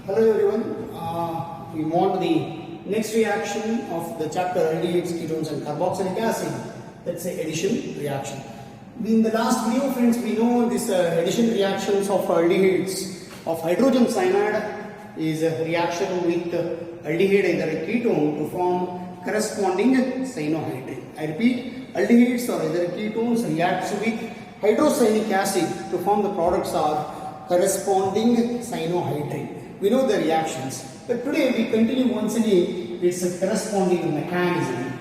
Hello everyone, we move on to the next reaction of the chapter Aldehyde Ketones and Carboxylic acid. That's a addition reaction. In the last video, friends, we know this addition reactions of aldehydes of hydrogen cyanide is a reaction with aldehyde either a ketone to form corresponding cyanohydrin. I repeat, aldehydes or either ketones reacts with hydrocyanic acid to form the products are corresponding cyanohydrin. We know the reactions, but today we continue once again its corresponding mechanism.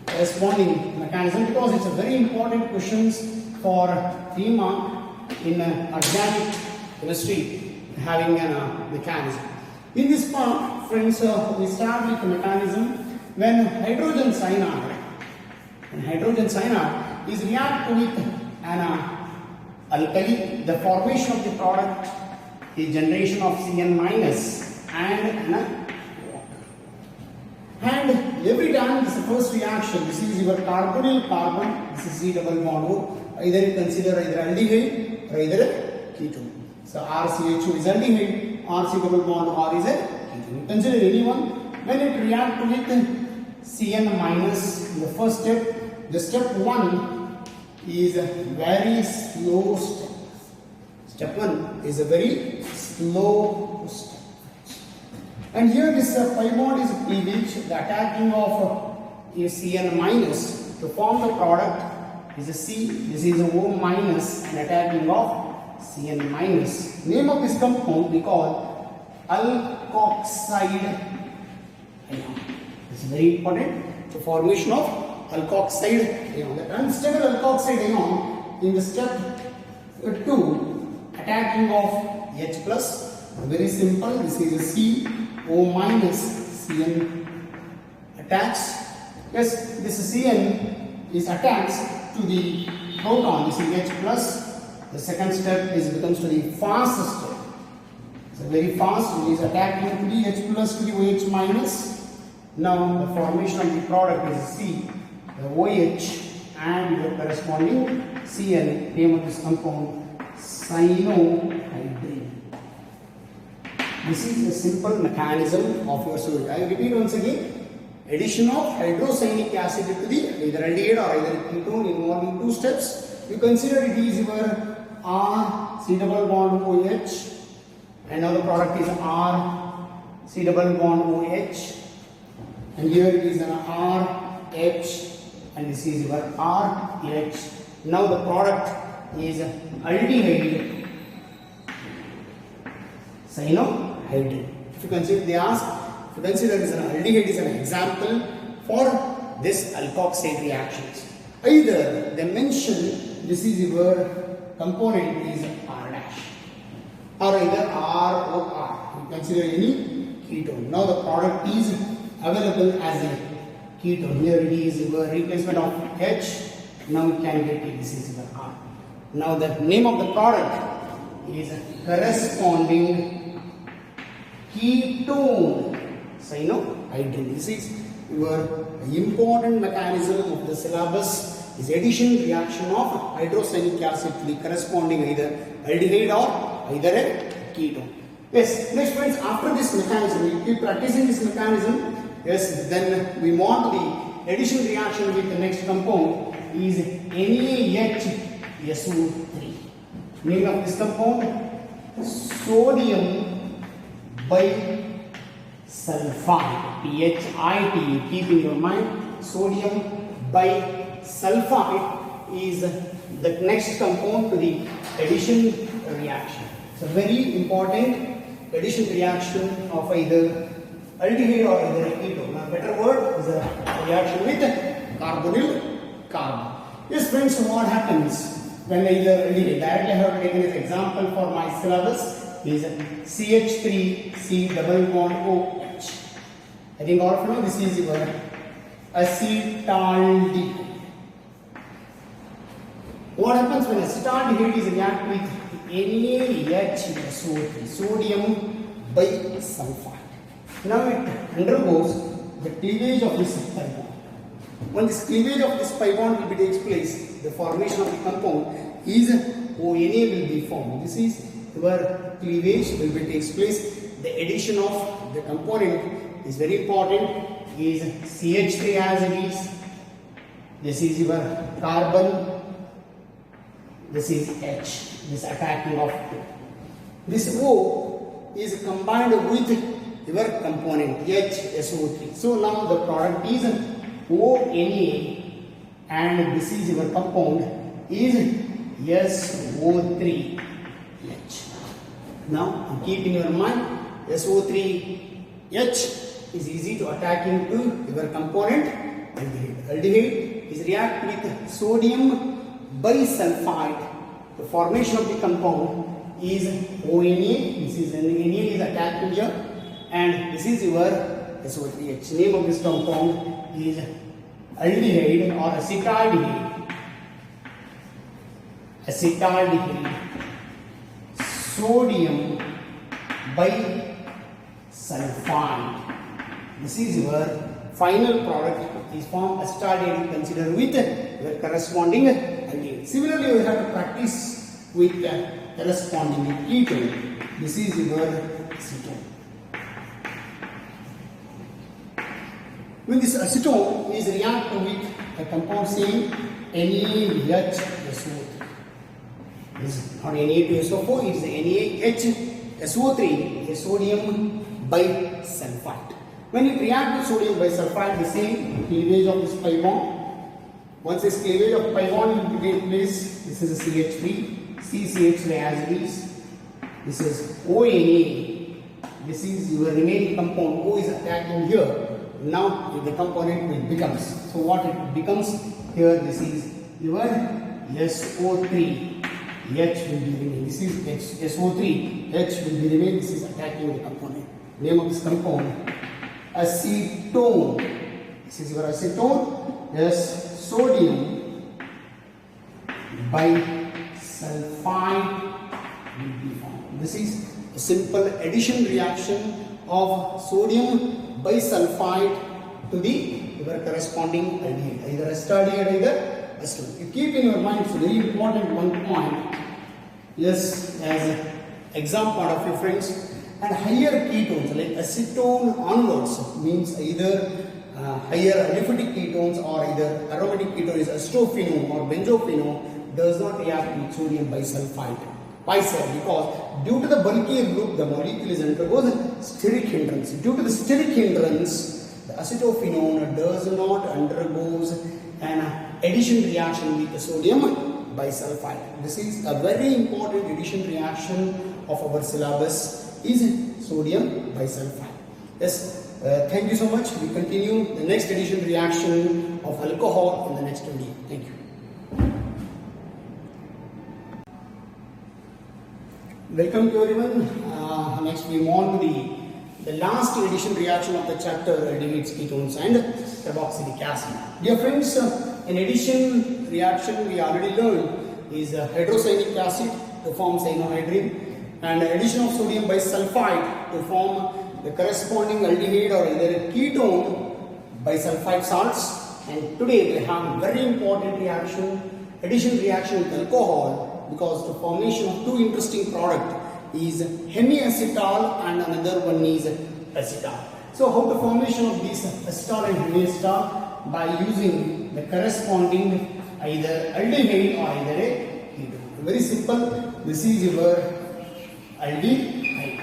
Because it's a very important questions for 3 mark in organic chemistry having a mechanism. In this part, friends, we start with the mechanism when hydrogen cyanide is react with an alkali. The formation of the product is generation of Cn minus and water. And every time this is the first reaction, this is your carbonyl carbon, this is C double bond O. Either you consider either aldehyde or either a ketone. So RCHO is aldehyde, RC double bond R is a ketone. You consider any one. When it reacts with Cn minus in the first step, the step 1 is a very slow step. Step 1 is a very slow step. And here this pi bond is cleavage. The attacking of Cn minus to form the product is a C. This is a O minus and attacking of Cn minus. Name of this compound we call alkoxide ion. This is very important. The formation of alkoxide ion. The unstable alkoxide ion in the step 2 attacking of H plus. Very simple. This is a C. O minus Cn attached. Yes, this Cn is attached to the proton. This is H plus. The second step is becomes to the fast step. So very fast. It is attacking to the H plus to the OH minus. Now the formation of the product is C, the OH and the corresponding Cn. Name of this compound cyanohydrin. This is a simple mechanism of your solute. I repeat once again, addition of hydrocyanic acid to the either aldehyde or either ketone involving 2 steps. You consider it is your R C double bond OH, and now the product is R C double bond OH, and here it is an RH, and this is your RH. Now the product is aldehyde cyanohydrin. If you consider, they ask, if you consider this an aldehyde is an example for this alkoxide reactions. Either they mention this is your component is R dash, or either R or R. You consider any ketone. Now the product is available as a ketone. Here it is your replacement of H. Now you can get it. This is your R. Now the name of the product is corresponding ketone cyanohydrin. This is your important mechanism of the syllabus is addition reaction of hydrocyanic acid to the corresponding either aldehyde or either a ketone. Yes, next friends, after this mechanism, you keep practicing this mechanism. Yes, then we move on to the addition reaction with the next compound is NaHSO3. Name of this compound sodium bisulfite, PHIT. Keep in your mind, sodium bisulfite is the next compound to the addition reaction. It's a very important addition reaction of either aldehyde or either a ketone. A better word is a reaction with carbonyl carbon. Yes, friends, so what happens when either aldehyde? Directly I have taken this example for my syllabus. Is CH3 C double bond OH. I think all of you know this is your acetaldehyde. What happens when acetaldehyde is react with NaHSO3, sodium bisulfite? Now it undergoes the cleavage of this pi bond. When this cleavage of this pi bond will takes place, the formation of the compound is ONA will be formed. This is your cleavage will be takes place. The addition of the component is very important. Is CH3 as it is. This is your carbon. This is H. This attacking of this O is combined with your component HSO3. So now the product is ONA and this is your compound is SO3H. Now keep in your mind SO3H is easy to attack into your component aldehyde. Aldehyde is react with sodium bisulfide. The formation of the compound is ONA. This is NA is attacked here, and this is your SO3H. Name of this compound is aldehyde or acetaldehyde. Acetaldehyde. Sodium bisulfide. This is your final product is formed acetaldehyde considered with your corresponding aldehyde. Similarly, we have to practice with corresponding ketone. This is your acetone. When this acetone is reacted with a compound saying NaHSO3. This is not Na2SO4, it is NaHSO3, a sodium bisulfide. When it reacts with sodium bisulfide, the same cleavage of this pi bond. Once this cleavage of pi bond will take place, this is a CH3, CCH3 as it is. This is ONA. This is your remaining compound. O is attacking here. Now the component will becomes. So what it becomes here? This is your SO3. H will be remain. This is SO3. H will be remain. This is attacking the component. Name of this compound acetone. This is your acetone. Yes, sodium bisulfide will be formed. This is a simple addition reaction of sodium bisulfide to the your corresponding aldehyde, either acetaldehyde or either acetone. You keep in your mind, it's a very important one point. Yes, as an exam part of your friends, and higher ketones like acetone onwards means either higher aliphatic ketones or either aromatic ketone is acetophenone or benzophenone does not react with sodium bisulfide. Why sir? Because due to the bulky group, the molecule is undergoes steric hindrance. Due to the steric hindrance, the acetophenone does not undergoes an addition reaction with the sodium bisulfide. This is a very important addition reaction of our syllabus is sodium bisulfide. Yes, thank you so much. We continue the next addition reaction of alcohol in the next video. Thank you. Welcome to everyone. Next we move on to the last addition reaction of the chapter, aldehydes, ketones and carboxylic acid. Dear friends, in addition reaction we already learned is hydrocyanic acid to form cyanohydrin and addition of sodium bisulfide to form the corresponding aldehyde or either a ketone bisulfide salts. And today we have very important reaction, addition reaction with alcohol, because the formation of two interesting products is hemiacetal and another one is acetal. So how the formation of these acetal and hemiacetal? By using the corresponding either aldehyde or either a ketone. Very simple. This is your aldehyde.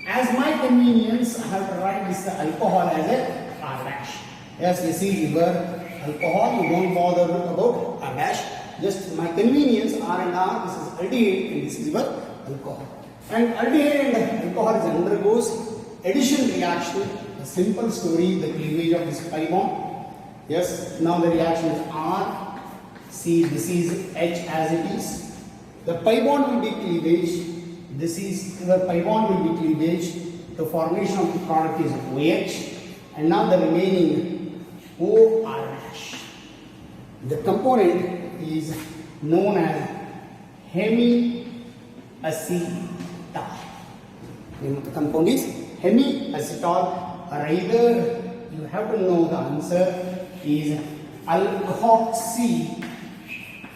As my convenience, I have to write this alcohol as a R dash. Yes, this is your alcohol. You don't bother about R dash. Just my convenience, R and R. This is aldehyde and this is your alcohol. And aldehyde and alcohol undergoes addition reaction. A simple story, the cleavage of this pi bond. Yes, now the reaction is R. See, this is H as it is. The pi bond will be cleavage. This is your pi bond will be cleavage. The formation of the product is OH. And now the remaining OR dash. The component is known as hemiacetal. Name of the compound is hemiacetal, or either you have to know the answer is alkoxy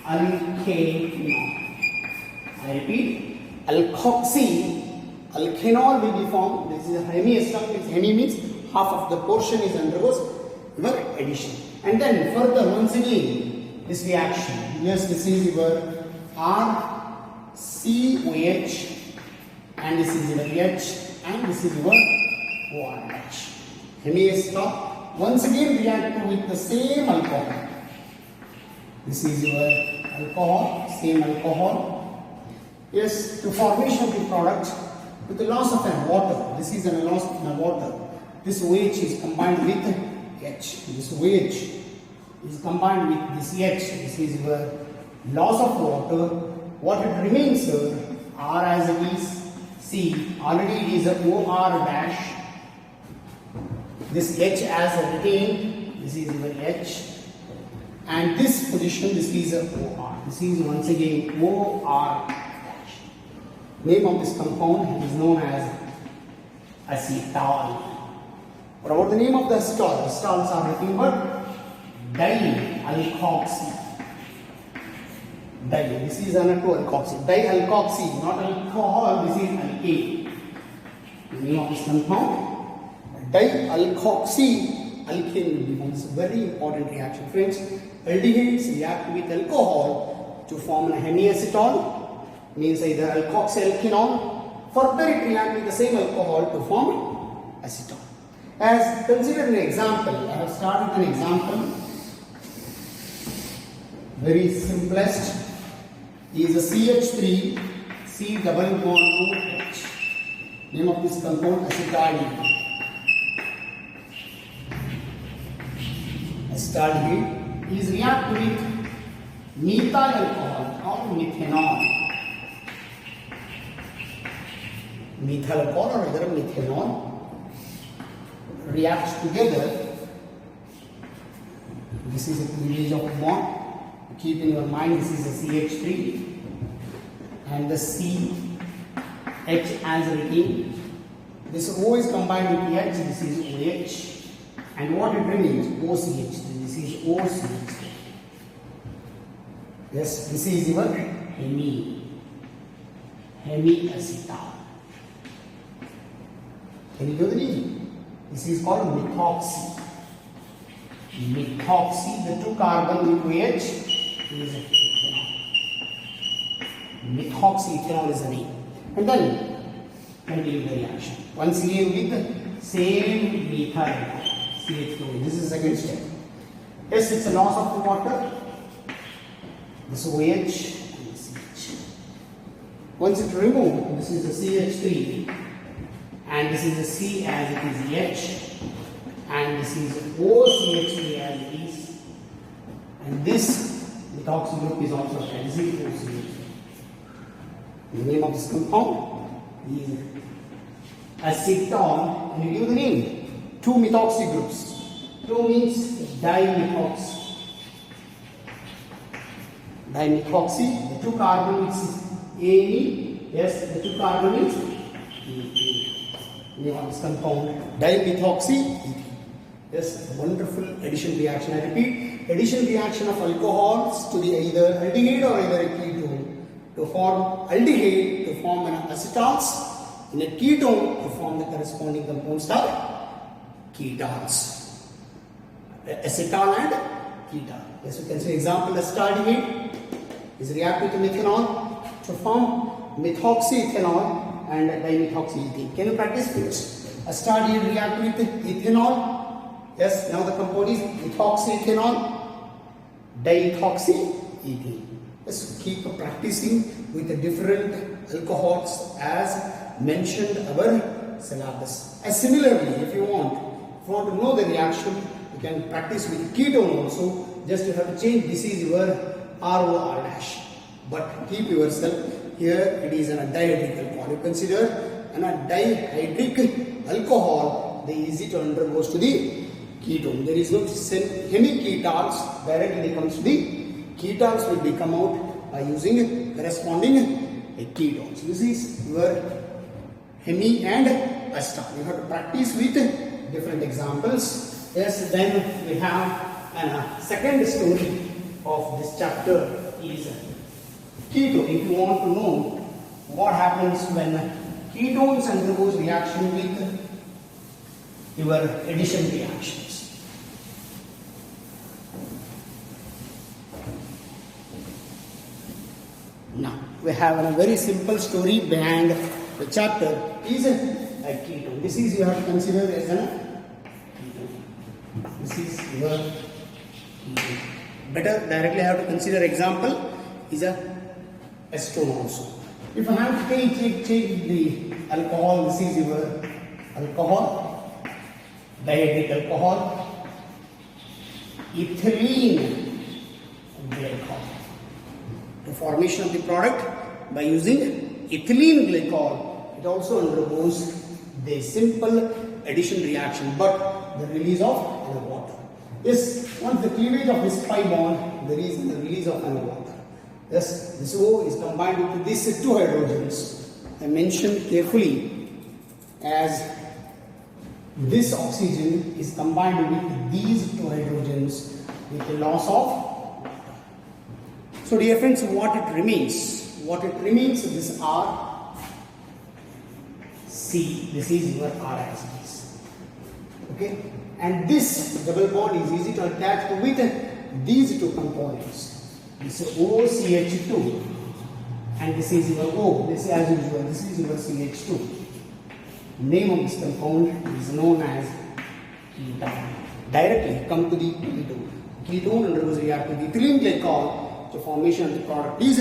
alkanone. I repeat, alkene will be formed. This is a hemiester. Hemi means half of the portion is undergoes your addition. And then further once again this reaction. Yes, this is your RCOH and this is your H and this is your ORH. Hemiester once again react with the same alcohol. This is your alcohol, same alcohol. Yes, to formation of the product with the loss of water. This is a loss of water. This OH is combined with H. This OH is combined with this H. This is your loss of water. What it remains, sir? R as it is. C already it is a OR dash. This H as a retained. This is your H. And this position, this is a OR. This is once again OR dash. Name of this compound is known as acetal. What about the name of the acetal? Acetals are nothing but dialkoxy. This is another alkoxy. Dialkoxy, not alcohol. This is alkane. The name of this compound, dialkoxy alkane will be formed. This is a very important reaction, friends. Aldehydes react with alcohol to form a hemiacetal. Means either alkoxyalkenol. Further it reacts with the same alcohol to form acetal. As consider an example, I have started an example. Very simplest is a CH3 C double bond OH. Name of this compound acetaldehyde. Acetaldehyde is react with methyl alcohol or methanol. Methyl alcohol or either methanol reacts together. This is a cleavage of bond. Keep in your mind this is a CH3 and the CH as retained. This O is combined with H. This is OH and what it remains OCH. This is OCH. Yes, this is your hemiacetal. Can you do the name? This is called methoxy. Methoxy, the two carbon with OH is ethanol. Methoxyethanol is the name. And then continue the reaction. Once again with the same methyl CH2. This is the second step. Yes, it's a loss of the water. This OH and this CH. Once it removed, this is the CH3. And this is a C as it is H, and this is OCH3 as it is, and this methoxy group is also as OCH3. The name of this compound is acetal, and you give the name. Two methoxy groups. Two means dimethoxy. Dimethoxy, the two carbon is AE. Yes, the two carbon is name of this compound dimethoxy. Yes, wonderful addition reaction. I repeat, addition reaction of alcohols to the either aldehyde or either a ketone to form aldehyde to form an acetals, in a ketone to form the corresponding compounds are ketones. Acetal and ketone. Yes, you can say example acetaldehyde is react with methanol to form methoxyethanol and dimethoxyethane. Can you practice this? Acetaldehyde react with ethanol. Yes, now the compound is methoxyethanol, diethoxyethane. Yes, keep practicing with the different alcohols as mentioned our syllabus. As similarly, if you want to know the reaction, you can practice with ketone also. Just you have to change. This is your ROR dash. But keep yourself here. It is a dihydric alcohol. You consider a dihydric alcohol. They easy to undergoes to the ketone. There is no hemiketones. Directly comes to the ketones will be come out by using corresponding ketones. This is your hemi and acetal. You have to practice with different examples. Yes, then we have a second story of this chapter is ketone. If you want to know what happens when ketones undergoes reaction with your addition reactions. Now we have a very simple story behind the chapter is a ketone. This is you have to consider as a ketone. This is your ketone. Better directly I have to consider example is a acetone also. If I have to take the alcohol, this is your alcohol, dihydric alcohol, ethylene glycol. The formation of the product by using ethylene glycol, it also undergoes the simple addition reaction, but the release of water. Yes, once the cleavage of this pi bond, there is the release of water. Yes, this O is combined with these two hydrogens. I mentioned carefully as this oxygen is combined with these two hydrogens with the loss of water. So dear friends, what it remains? What it remains is this R, C, this is your R as this. Okay? And this double bond is easy to attach with these two components. This is OCH2 and this is your O. This is as usual, this is your CH2. Name of this compound is known as ketone. Directly come to the ketone. Ketone undergoes reaction with ethylene glycol to formation of the product is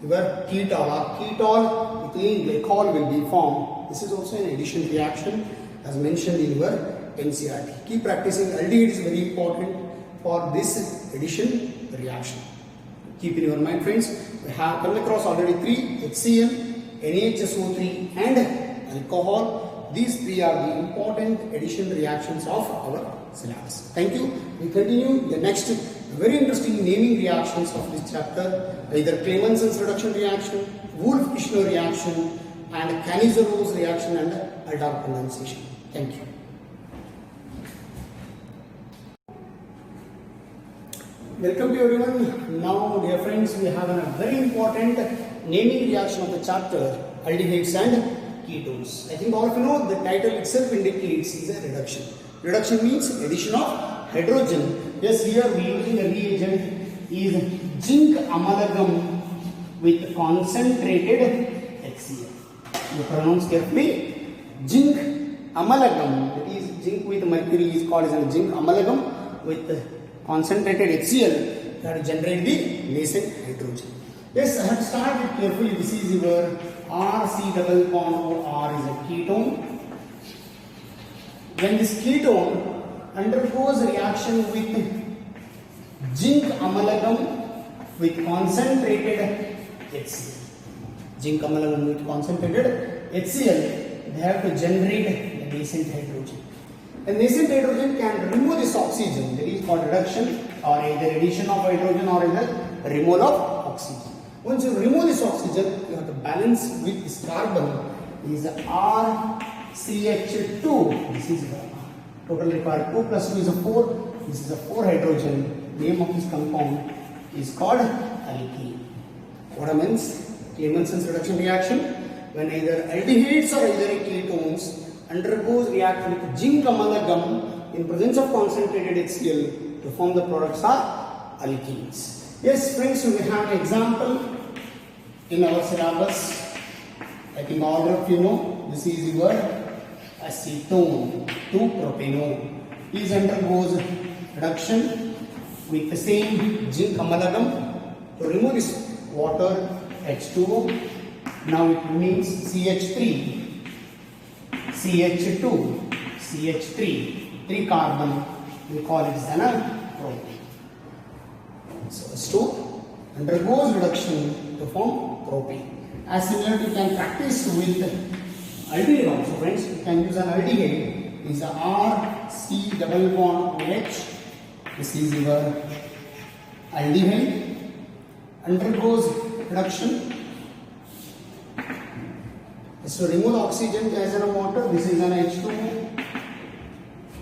your ketol or ketol ethylene glycol will be formed. This is also an addition reaction as mentioned in your NCERT. Keep practicing. Aldehyde is very important for this addition reaction. Keep in your mind, friends, we have come across already 3 HCl, NaHSO3 and alcohol. These 3 are the important addition reactions of our syllabus. Thank you. We continue the next very interesting naming reactions of this chapter, either Clemenson's reduction reaction, Wolff-Kishner reaction and Canizzaro's reaction and Aldehyde condensation. Thank you. Welcome to everyone. Now dear friends, we have a very important naming reaction of the chapter, aldehydes and ketones. I think all of you know the title itself indicates is a reduction. Reduction means addition of hydrogen. Yes, here we are using a reagent is zinc amalgam with concentrated HCl. You pronounce carefully. Zinc amalgam, that is zinc with mercury is called as a zinc amalgam with concentrated HCl that generate the nascent hydrogen. Yes, I have started carefully. This is your RC double bond or R is a ketone. When this ketone undergoes reaction with zinc amalgam with concentrated HCl. Zinc amalgam with concentrated HCl, they have to generate the nascent hydrogen. A nascent hydrogen can remove this oxygen, that is called reduction or either addition of hydrogen or either removal of oxygen. Once you remove this oxygen, you have to balance with this carbon is RCH2. This is total required 2 plus 2 is a 4. This is a 4 hydrogen. Name of this compound is called alkene. What means? Clemenson's reduction reaction when either aldehydes or either ketones undergoes reaction with zinc amalgam in presence of concentrated HCl to form the products are alkenes. Yes, friends, we have an example in our syllabus. I think all of you know this is your acetone to propanone. This undergoes reduction with the same zinc amalgam to remove this water H2O. Now it remains CH3. CH2, CH3, 3 carbon, we call it as propane. So acetone undergoes reduction to form propane. As similarly, you can practice with aldehyde also, friends. You can use an aldehyde. Is a RC double bond OH. This is your aldehyde. Undergoes reduction. So remove oxygen as in water. This is an H2O.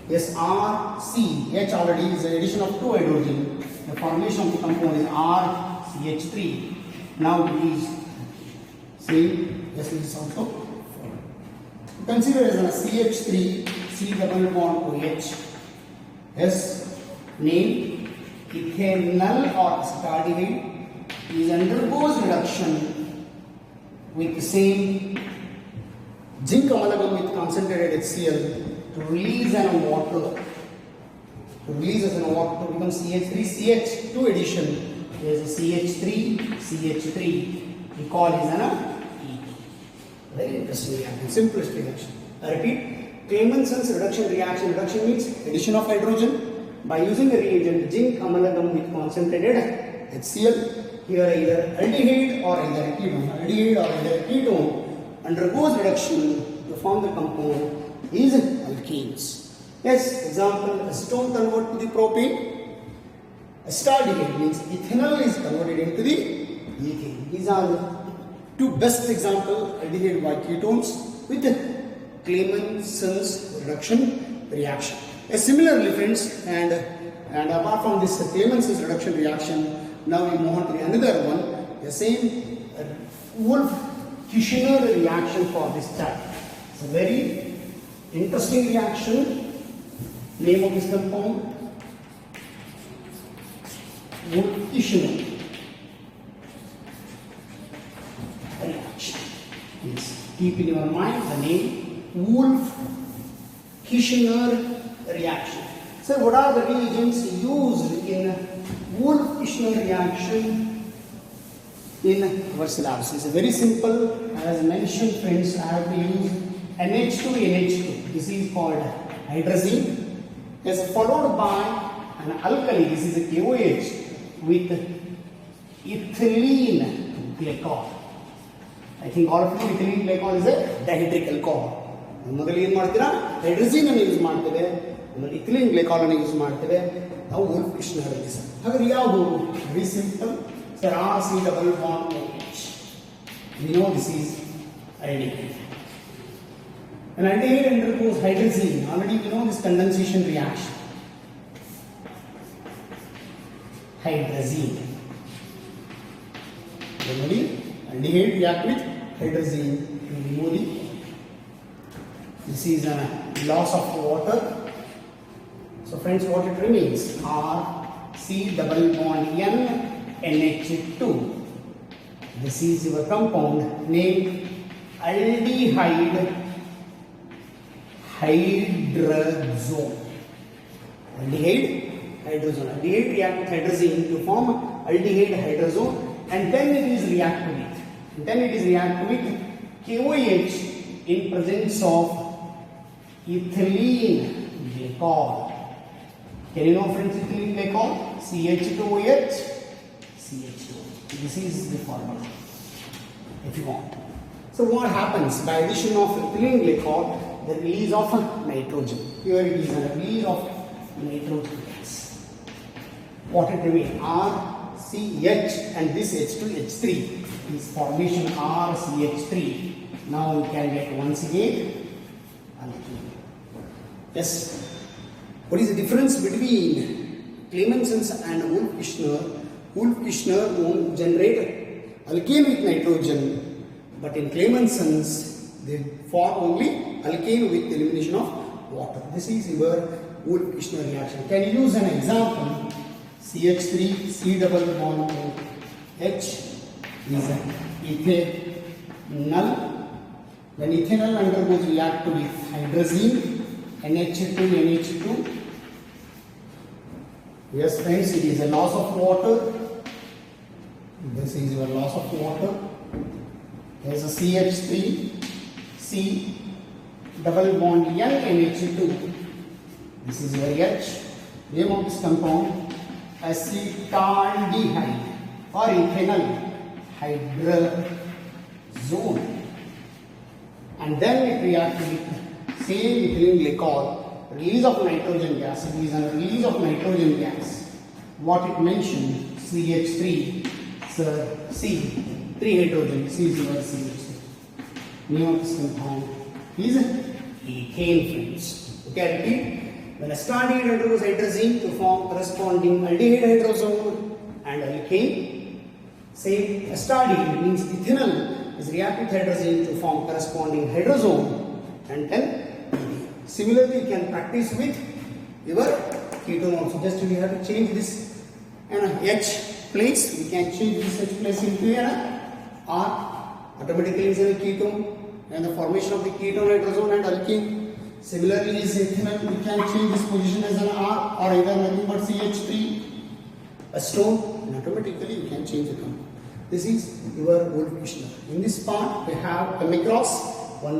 Yes, RC. H already is the addition of 2 hydrogen. The formation of the compound is RCH3. Now it is Same, yes, this is also 4. Consider as a CH3, C double bond OH. Yes, name ethanol or acetaldehyde is undergoes reduction with the same zinc amalgam with concentrated HCl to release an water. To release as an water to become CH3, CH2 addition is CH3, CH3. We call is an E2. Very interesting reaction, simplest reaction. I repeat, Clemenson's reduction reaction. Reduction means addition of hydrogen by using a reagent zinc amalgam with concentrated HCl. Here either aldehyde or either ketone. Aldehyde or either ketone undergoes reduction to form the compound is alkanes. Yes, example, acetone convert to the propane. Acetaldehyde means ethanol is converted into the ethane. These are the two best examples, aldehyde by ketones with Clemenson's reduction reaction. Similarly, friends, and apart from this Clemenson's reduction reaction, now we move on to another one, the same Wolff-Kishner reaction for this type. It's a very interesting reaction. Name of this compound, Wolff-Kishner reaction. Please keep in your mind the name Wolff-Kishner reaction. So what are the reagents used in Wolff-Kishner reaction in our syllabus? It's very simple. As mentioned, friends, I have to use NH2, NH2. This is called hydrazine. Is followed by an alkali, this is a KOH, with ethylene glycol. I think all of you ethylene glycol is a dihydric alcohol. ಮೊದಲು ಏನು ಮಾಡ್ತೀರಾ hydrogen ಅನ್ನು use ಮಾಡ್ತೇವೆ ಆಮೇಲೆ ethylene glycol ಅನ್ನು use ಮಾಡ್ತೇವೆ ನಾವು Wolff-Kishner sir ಹಾಗಾದ್ರೆ ಯಾವುದು very simple sir RC double bond OH we know this is aldehyde. An aldehyde undergoes hydrazine. Already we know this condensation reaction. Hydrazine. Normally, aldehyde react with hydrazine to remove the. This is a loss of water. So, friends, what it remains? R C double bond N NH2. This is your compound named aldehyde hydrazone. Aldehyde hydrazone. Aldehyde react with hydrazine to form aldehyde hydrazone, and then it is react with KOH in presence of ethylene glycol. Can you know, friends, ethylene glycol? CH2OH, CH2. This is the formula if you want. So what happens by addition of ethylene glycol? The release of nitrogen. Here it is a release of nitrogen gas. What it remains? RCH and this H2H3 is formation RCH3. Now we can get once again alkene. Yes. What is the difference between Clemenson's and Wolff-Kishner? Wolff-Kishner won't generate alkane with nitrogen, but in Clemenson's they form only alkane with elimination of water. This is your Wolff-Kishner reaction. Can you use an example? CH3 C double bond H is ethanol. When ethanol undergoes react with hydrazine, NH2, NH2. Yes, friends, it is a loss of water. This is your loss of water. There is a CH3 C double bond N NH2. This is your H. Name of this compound acetaldehyde or ethanol hydrazone. And then it reacts with same ethylene glycol, release of nitrogen gas. It is a release of nitrogen gas. What it mentioned, CH3, sir, C, 3 hydrogen, C is your CH3. Name of this compound is ethane, friends. Okay, repeat. When acetaldehyde undergoes hydrazine to form corresponding aldehyde hydrazone and alkane, same acetaldehyde means ethanol is react with hydrazine to form corresponding hydrazone and then ethene. Similarly, you can practice with your ketone also. Just we have to change this H place. We can change this H place into an R. Automatically is a ketone, and the formation of the ketone, hydrazone and alkene. Similarly, is ethanol. We can change this position as an R or either nothing but CH3, acetone, and automatically you can change the compound. This is your Wolff-Kishner. In this part, we have come across one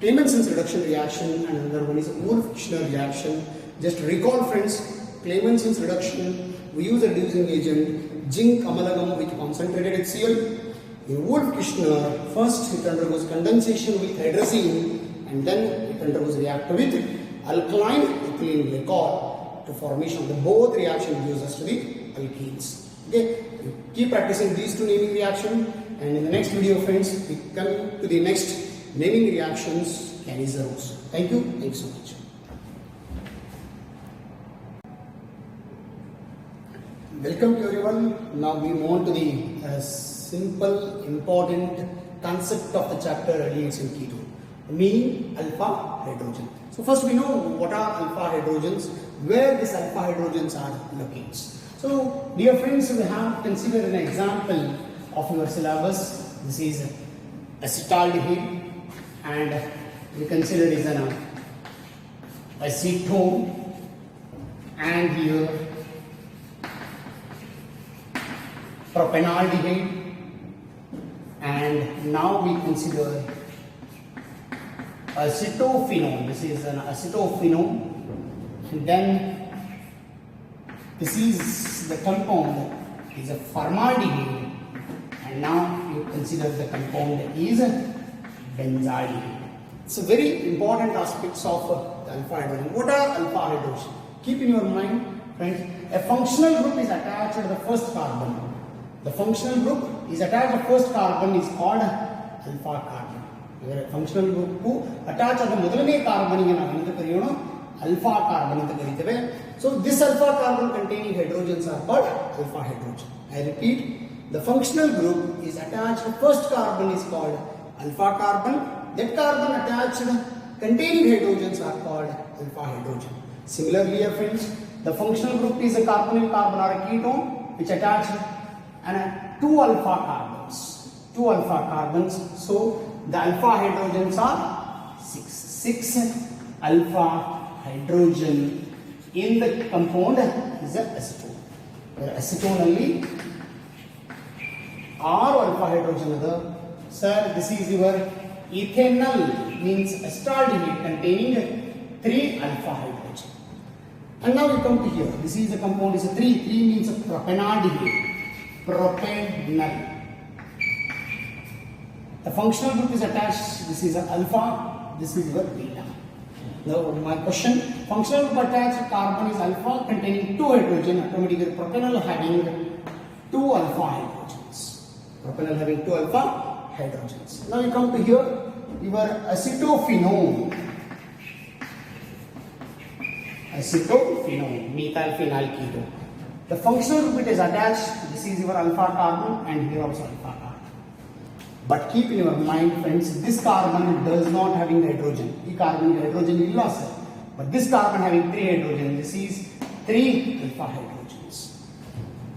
Clemenson's reduction reaction and another one is a Wolff-Kishner reaction. Just recall, friends, Clemenson's reduction, we use a reducing agent, zinc amalgam with concentrated HCl. In Wolff-Kishner, first it undergoes condensation with hydrazine and then it undergoes react with alkaline ethylene glycol to formation of the both reaction gives us to the alkenes. Okay, you keep practicing these two naming reactions, and in the next video, friends, we come to the next naming reactions, Canizaros. Thank you. Thanks so much. Welcome to everyone. Now we move on to the simple, important concept of the chapter aldehydes and ketone, meaning alpha hydrogen. So first we know what are alpha hydrogens, where these alpha hydrogens are located. So dear friends, we have considered an example of your syllabus. This is acetaldehyde, and we consider is an acetone, and here propanaldehyde, and now we consider acetophenone. This is an acetophenone, and then this is the compound is a formaldehyde, and now you consider the compound is benzaldehyde. It's a very important aspects of the alpha hydrogen. What are alpha hydrogen? Keep in your mind, friends, a functional group is attached to the first carbon. The functional group is attached to the first carbon is called alpha carbon. A functional group who attached to the ಮೊದಲನೇ carbon ಗೆ ನಾವು ಏನು ಕರೆಯೋಣ alpha carbon ಅಂತ ಕರೀತೇವೆ. So this alpha carbon containing hydrogens are called alpha hydrogen. I repeat, the functional group is attached to first carbon is called alpha carbon. That carbon attached containing hydrogens are called alpha hydrogen. Similarly, dear friends, the functional group is a carbonyl carbon or a ketone which attached two alpha carbons. So the alpha hydrogens are 6 alpha hydrogen in the compound is a acetone. Acetone only R alpha hydrogen other. Sir, this is your ethanol, means acetaldehyde containing 3 alpha hydrogen. And now we come to here. This is the compound is a 3 means a propanaldehyde. Propanal. The functional group is attached. This is a alpha. This is your beta. Now my question: functional group attached carbon is alpha containing 2 hydrogen. Automatically propanol having 2 alpha hydrogens. Propanol having 2 alpha hydrogens. Now you come to here. Your acetophenone. Acetophenone, methyl phenyl ketone. The functional group it is attached. This is your alpha carbon, and here also alpha carbon. But keep in your mind, friends, this carbon does not having hydrogen. This carbon hydrogen illa sir. But this carbon having 3 hydrogen. This is 3 alpha hydrogens.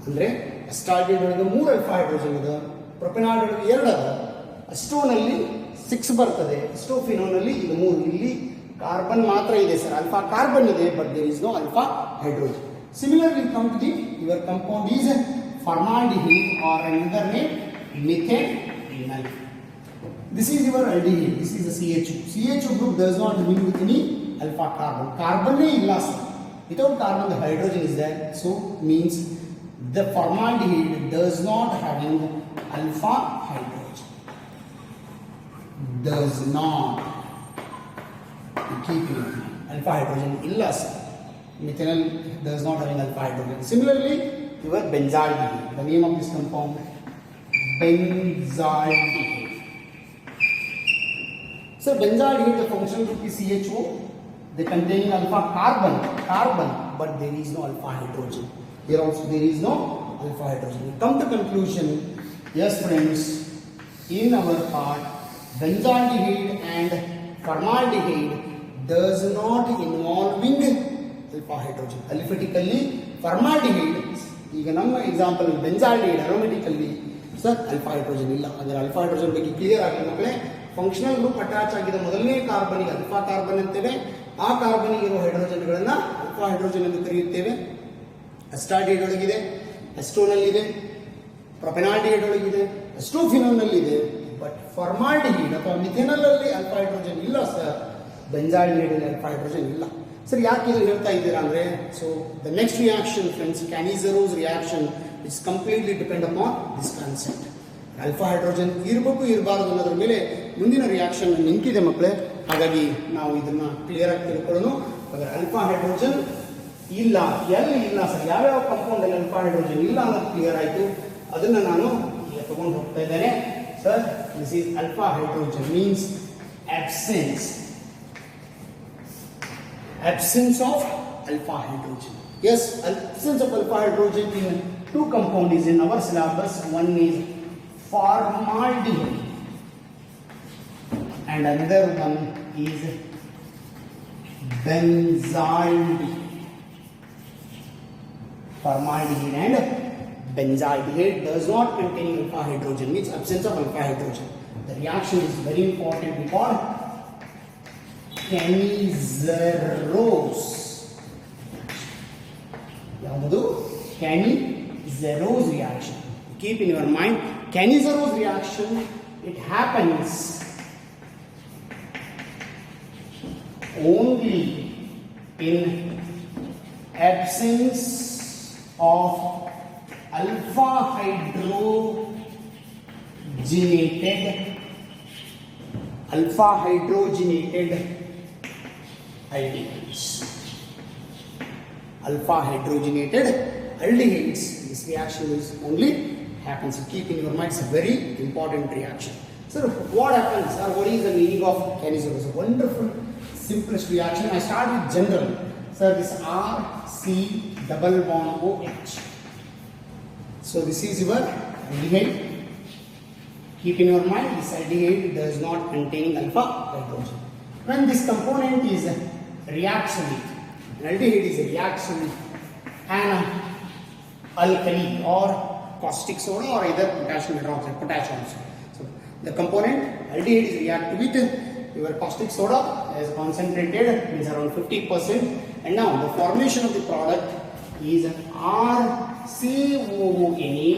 Andre acetaldehyde ಒಳಗೆ 3 alpha hydrogen ಇದೆ. propanol ಒಳಗೆ 2 ಇದೆ. acetone ಅಲ್ಲಿ 6 ಬರ್ತದೆ. acetophenone ಅಲ್ಲಿ ಇದು 3. ಇಲ್ಲಿ carbon ಮಾತ್ರ ಇದೆ ಸರ್. alpha carbon ಇದೆ, but there is no alpha hydrogen. Similarly, come to the your compound is formaldehyde or another name methanol. This is your aldehyde. This is the CHO. CHO group does not begin with any alpha carbon. Carbon ne illa sir. Without carbon, the hydrogen is there. So means the formaldehyde does not having alpha hydrogen. Does not. Keep it. Alpha hydrogen illa sir. Methanol does not having alpha hydrogen. Similarly, your benzaldehyde. The name of this compound, benzaldehyde. So benzaldehyde, the functional group is CHO. They contain alpha carbon, but there is no alpha hydrogen. Here also there is no alpha hydrogen. We come to conclusion. Yes, friends, in our part, benzaldehyde and formaldehyde does not involving alpha hydrogen. Aliphatically, formaldehyde, ಈಗ ನಮ್ಮ example ಬೆಂಜಾಲ್ಡಿಹೈಡ್ ಅರೋಮೆಟಿಕಲ್ಲಿ sir alpha hydrogen ಇಲ್ಲ. ಅಂದರೆ alpha hydrogen ಬಗ್ಗೆ clear ಆಗಿದೆ ಮಕ್ಕಳೇ. Functional group attach ಆಗಿದೆ ಮೊದಲನೇ ಕಾರ್ಬನ್ಗೆ alpha carbon ಅಂತೇವೆ. ಆ ಕಾರ್ಬನ್ಗೆ ಇರುವ ಹೈಡ್ರೋಜನ್ಗಳನ್ನು ಅಲ್ಫಾ ಹೈಡ್ರೋಜನ್ ಎಂದು ಕರೆಯುತ್ತೇವೆ. ಅಸ್ಟಾಲ್ಡಿಹೈಡ್ ಒಳಗಿದೆ, ಅಸ್ಟೋನಲ್ಲಿದೆ, ಪ್ರೊಪೆನಾಲ್ಡಿಹೈಡ್ ಒಳಗಿದೆ, ಅಸ್ಟೋಫಿನೋನಲ್ಲಿದೆ. ಬಟ್ ಫಾರ್ಮಾಲ್ಡಿಹೈಡ್ ಅಥವಾ ಮಿಥೆನಾಲ್ ಅಲ್ಲಿ ಅಲ್ಫಾ ಹೈಡ್ರೋಜನ್ ಇಲ್ಲ ಸರ್, ಬೆಂಜಾಲ್ಡಿಹೈಡ್ ಅಲ್ಲಿ ಅಲ್ಫಾ ಹೈಡ್ರೋಜನ್ ಇಲ್ಲ. ಸರ್ ಯಾಕೆ ಇದು ಹೇಳ್ತಾ ಇದ್ದೀರಾ ಅಂದ್ರೆ, so the next reaction friends, Cannizzaro's reaction it's completely depend upon this concept. Alpha hydrogen ಇರಬೇಕು ಇರಬಾರ್ದು ಅನ್ನೋದ್ರ ಮೇಲೆ ಮುಂದಿನ ರಿಯಾಕ್ಷನ್ ನಿಂತಿದೆ ಮಕ್ಕಳೇ. ಹಾಗಾಗಿ ನಾವು ಇದನ್ನ ಕ್ಲಿಯರ್ ಆಗಿ ತಿಳ್ಕೊಳ್ಳೋಣ. ಅಲ್ಫಾ ಹೈಡ್ರೋಜನ್ ಇಲ್ಲ, ಎಲ್ಲಿ ಇಲ್ಲ ಸರ್, ಯಾವ್ಯಾವ ಕಂಪೌಂಡ್ ಅಲ್ಲಿ ಅಲ್ಫಾ ಹೈಡ್ರೋಜನ್ ಇಲ್ಲ ಅನ್ನೋದು ಕ್ಲಿಯರ್ ಆಯಿತು. ಅದನ್ನ ನಾನು ತಗೊಂಡು ಹೋಗ್ತಾ ಇದ್ದೇನೆ. Sir, this is alpha hydrogen means absence of alpha hydrogen. Yes, absence of alpha hydrogen in two compounds is in our syllabus. One is formaldehyde and another one is benzaldehyde. Formaldehyde and benzaldehyde does not contain alpha hydrogen, means absence of alpha hydrogen. The reaction is very important because Cannizzaro's ಯಾವುದು? Cannizzaro's reaction. Keep in your mind, Cannizzaro's reaction it happens only in absence of alpha hydrogenated aldehydes. Alpha hydrogenated aldehydes. This reaction is only happens. So keep in your mind, it's a very important reaction. So what happens, or what is the meaning of canizerose? A wonderful, simplest reaction. I start with general. So this RC double bond OH. So this is your aldehyde. Keep in your mind, this aldehyde does not contain alpha hydrogen. When this component is reaction with, an aldehyde is a reaction with an alkali or caustic soda or either potassium hydroxide, potassium also. So the component aldehyde is reacted with your caustic soda is concentrated, means around 50%, and now the formation of the product is RCOONA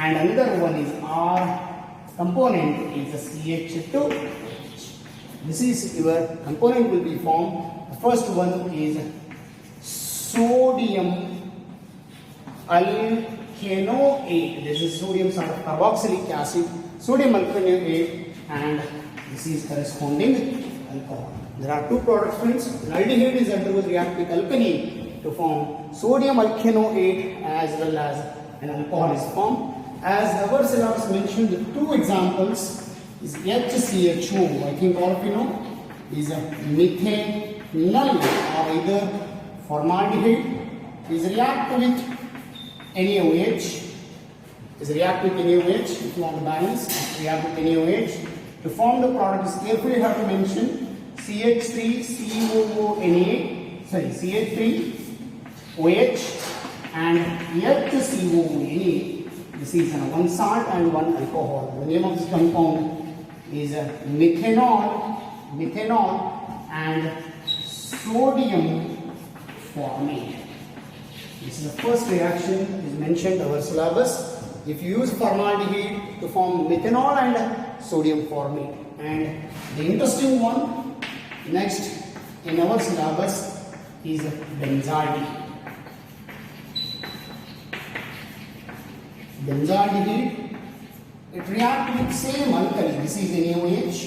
and another one is R component is the CH2. This is your component will be formed. The first one is sodium alkanoate. This is sodium sort of carboxylic acid, sodium alkanoate, and this is corresponding alcohol. There are two products, friends. An aldehyde is undergoes react with alkali to form sodium alkanoate as well as an alcohol is formed. As our syllabus mentioned, the two examples is HCHO, I think all of you know, is a methanol or either formaldehyde is react with NaOH, if you want to balance, react with NaOH. To form the product is carefully you have to mention CH3OH and HCOONA. This is one salt and one alcohol. The name of this compound is methanol and sodium formate. This is the first reaction is mentioned in our syllabus. If you use formaldehyde to form methanol and sodium formate. And the interesting one next in our syllabus is benzaldehyde. Benzaldehyde, it reacts with same alkali, this is NaOH.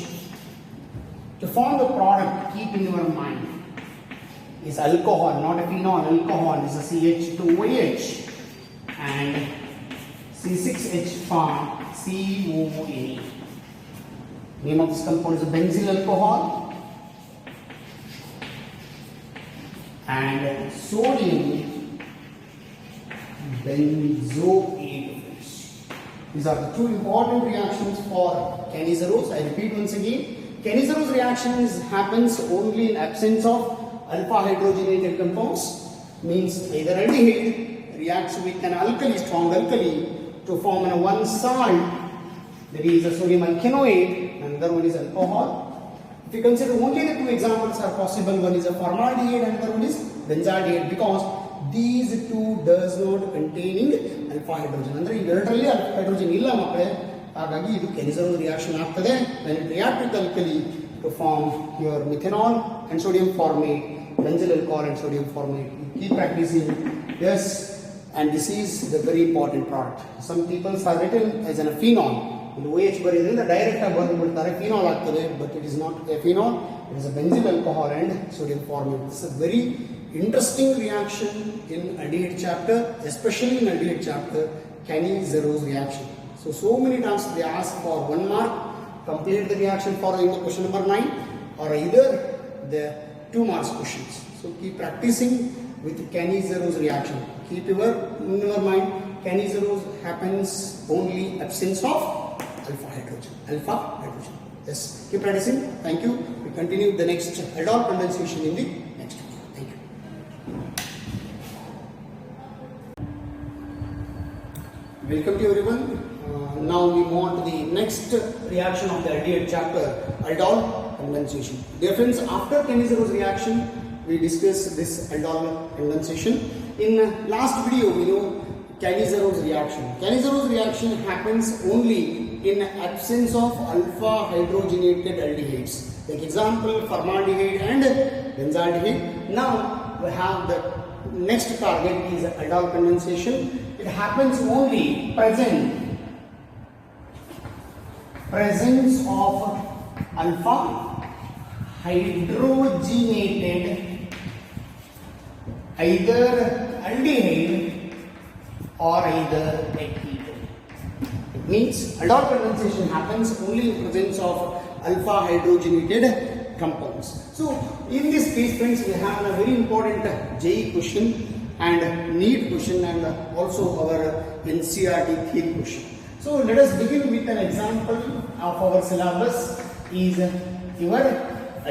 To form the product, keep in your mind, is alcohol, not a phenol, alcohol is a CH2OH and C6H5COONA. Name of this compound is benzyl alcohol and sodium benzoate. These are the two important reactions for Cannizzarose. I repeat once again, Cannizzarose reactions happens only in absence of alpha hydrogenated compounds, means either aldehyde reacts with an alkali, strong alkali, to form one salt, that is a sodium alkanoate, and another one is alcohol. If you consider only the two examples are possible, one is a formaldehyde and another one is benzaldehyde, because these two does not containing alpha hydrogen. Andre iveradalli alpha hydrogen illa makkale, hagagi idu Cannizzarose reaction aagtade when it reacts with alkali to form your methanol and sodium formate, benzyl alcohol and sodium formate. You keep practicing. Yes, and this is the very important product. Some people are written as a phenol. In OH ಬರೆಯೋದ್ರಿಂದ direct ಆಗಿ ಬರೆದುಬಿಡ್ತಾರೆ phenol ಆಗ್ತದೆ, but it is not a phenol, it is a benzyl alcohol and sodium formate. This is a very interesting reaction in aldehyde chapter, especially in aldehyde chapter, Cannizzarose reaction. So many times they ask for 1 mark, complete the reaction following the question number 9, or either the 2 marks questions. So keep practicing with Cannizzarose reaction. Keep in your mind, Cannizzarose happens only absence of alpha hydrogen. Yes, keep practicing. Thank you. We continue the next aldol condensation in the next video. Thank you. Welcome to everyone. Now we move on to the next reaction of the aldehyde chapter, aldol condensation. Dear friends, after Cannizzarose reaction, we discussed this aldol condensation. In last video, we know Cannizzarose reaction. Cannizzarose reaction happens only in absence of alpha hydrogenated aldehydes. Like example, formaldehyde and benzaldehyde. Now we have the next target is aldol condensation. It happens only presence of alpha hydrogenated either aldehyde or either a ketone. It means aldol condensation happens only in presence of alpha hydrogenated compounds. So in this case, friends, we have a very important JEE question and NEET question and also our NCERT theory question. So let us begin with an example of our syllabus is your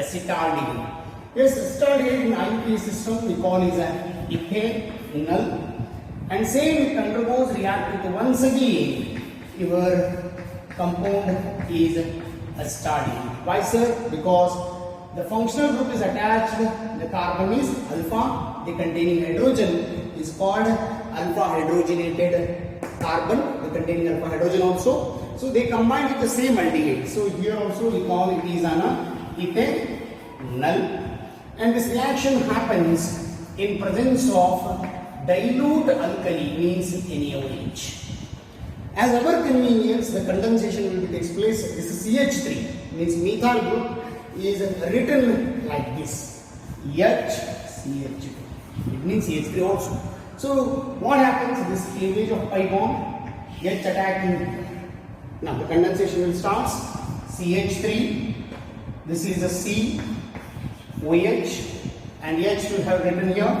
acetaldehyde. Yes, acetaldehyde in IUPAC system we call is an ethanol, and same it undergoes react with once again your compound is acetaldehyde. Why, sir? Because the functional group is attached, the carbon is alpha, the containing hydrogen is called alpha hydrogenated carbon, the containing alpha hydrogen also. So they combine with the same aldehyde. So here also we call it is an ethanol, and this reaction happens in presence of dilute alkali, means NaOH. As our convenience, the condensation will take place. This is CH3, means methyl group is written like this, HCH2. It means CH3 also. So what happens? This cleavage of pi bond, H attacking. Now the condensation will start. CH3. This is the C, OH, and H will have written here.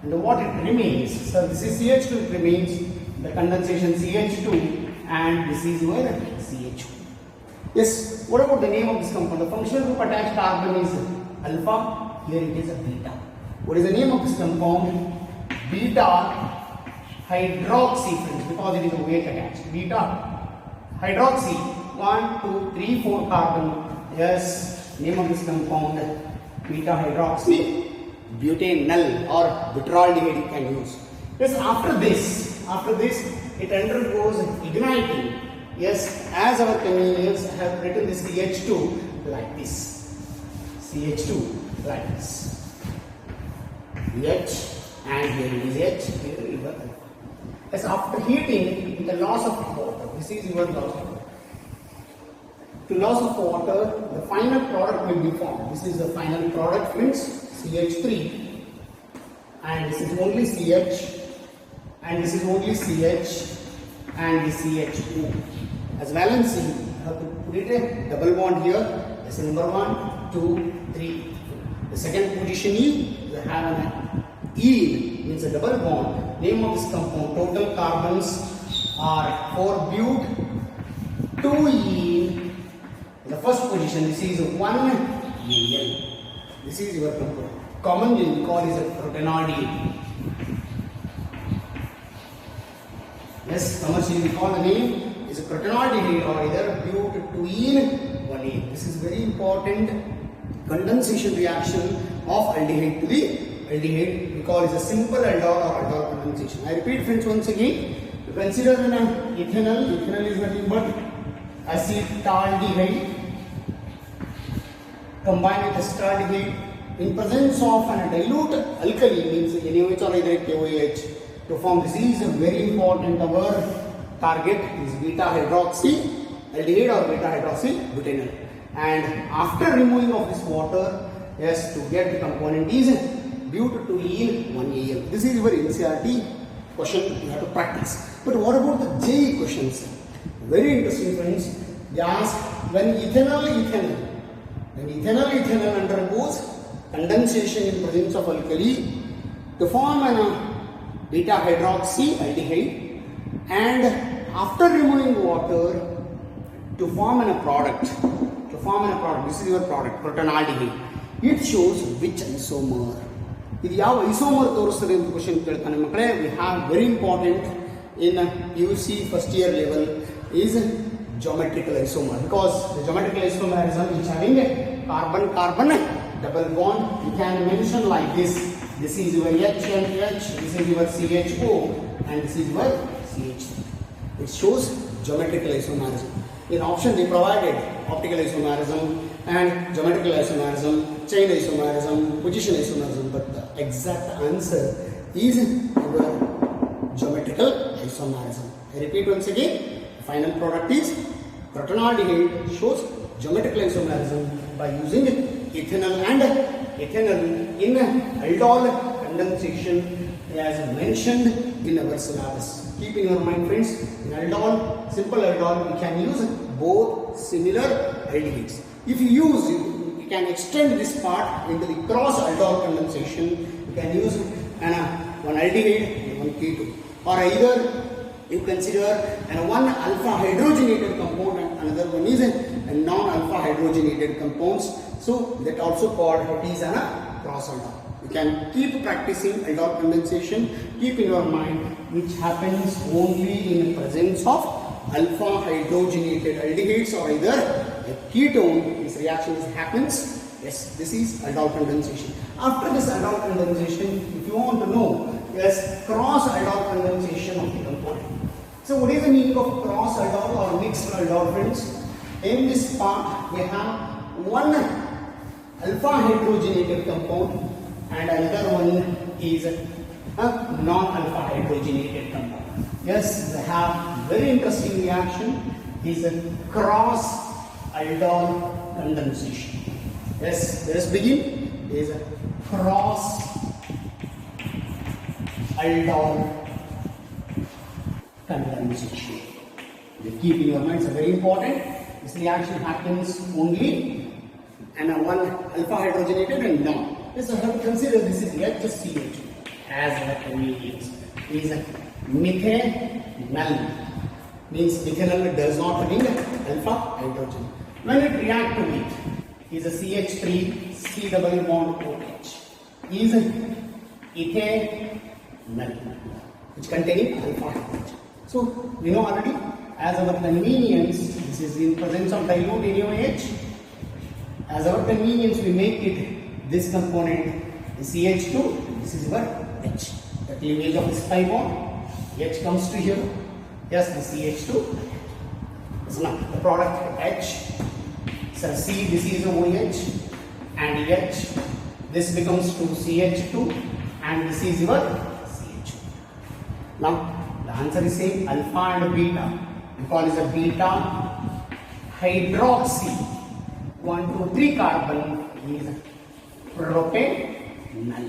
And what it remains? So this is CH2. It remains the condensation CH2, and this is your CH2. Yes. What about the name of this compound? The functional group attached carbon is alpha. Here it is a beta. What is the name of this compound? Beta hydroxy, friends, because it is a weight attached. Beta hydroxy. 1, 2, 3, 4 carbon. Yes. Name of this compound beta hydroxy butanol or butylaldehyde you can use. Yes. After this it undergoes igniting. Yes, as our convenience I have written this CH2 like this. CH2 like this. H, and here it is H, here is alpha. As after heating with the loss of water, this is your loss of water. To loss of water, the final product will be formed. This is the final product, friends, CH3, and this is only CH, and this is only CH, and this CH2. As valency, you have to put it a double bond here. This is number 1, 2, 3. The second position is you have an ene, means a double bond. Name of this compound, total carbons or 4-but-2-ene. The first position, this is 1-Al. This is your compound. Commonly we call it a protanodiol. Yes, commercially we call the name is a protanaldehyde or either but-2-ene 1-ene. This is very important condensation reaction of aldehyde to the aldehyde. We call it a simple aldol or aldol condensation. I repeat friends once again. You consider an ethanol. Ethanol is nothing but acetaldehyde combined with acetaldehyde in presence of an dilute alkali, means NaOH or either KOH, to form. This is a very important. Our target is beta hydroxy aldehyde or beta hydroxy butanol. And after removing of this water, yes, to get the component is but-2-ene 1-Al. This is your NCERT question you have to practice. But what about the JEE questions? Very interesting friends. They ask when ethanol undergoes condensation in presence of alkali to form an beta hydroxy aldehyde, and after removing water to form a product. This is your product, protanaldehyde. It shows which isomer. ಇದು ಯಾವ isomer ತೋರಿಸ್ತದೆ ಅಂತ question ಕೇಳ್ತಾನೆ ಮಕ್ಕಳೇ. We have very important in UC first year level is geometrical isomer, because the geometrical isomerism is having a carbon-carbon double bond. You can mention like this. This is your H and H, this is your CHO, and this is your CH. It shows geometrical isomerism. In option they provided optical isomerism and geometrical isomerism, chain isomerism, position isomerism, but the exact answer is your geometrical isomerism. I repeat once again, the final product is protanaldehyde shows geometrical isomerism by using ethanol and ethanol in aldol condensation as mentioned in our syllabus. Keep in your mind friends, in aldol, simple aldol, we can use both similar aldehydes. If you use, you can extend this part into the cross aldol condensation. You can use one aldehyde and one keto, or either you consider one alpha hydrogenated compound and another one is a non-alpha hydrogenated compounds. So that also called it is a cross aldol. You can keep practicing aldol condensation. Keep in your mind which happens only in the presence of alpha hydrogenated aldehydes or either a ketone. This reaction happens. Yes, this is aldol condensation. After this aldol condensation, if you want to know, yes, cross aldol condensation of the component. So what is the meaning of cross aldol or mixed aldol friends? In this part we have one alpha hydrogenated compound and another one is a non-alpha hydrogenated compound. Yes, they have very interesting reaction is a cross aldol condensation. Yes, let's begin. Is a cross aldol condensation. You keep in your mind, it's very important. This reaction happens only and one alpha hydrogenated and non. Let's consider this is HCH as a convenience. Is methanol, means methanol does not bring alpha hydrogen. When it reacts with is a CH3 C double bond OH is ethanol which containing alpha hydrogen. So we know already as our convenience this is in presence of dilute NaOH. As our convenience we make it this component CH2, this is our H. The cleavage of this pi bond, H comes to here. Yes, the CH2. So now the product H. So C, this is OH and H. This becomes to CH2 and this is your CH2. Now the answer is same, alpha and beta. We call it a beta hydroxy. 1, 2, 3 carbon is propanol.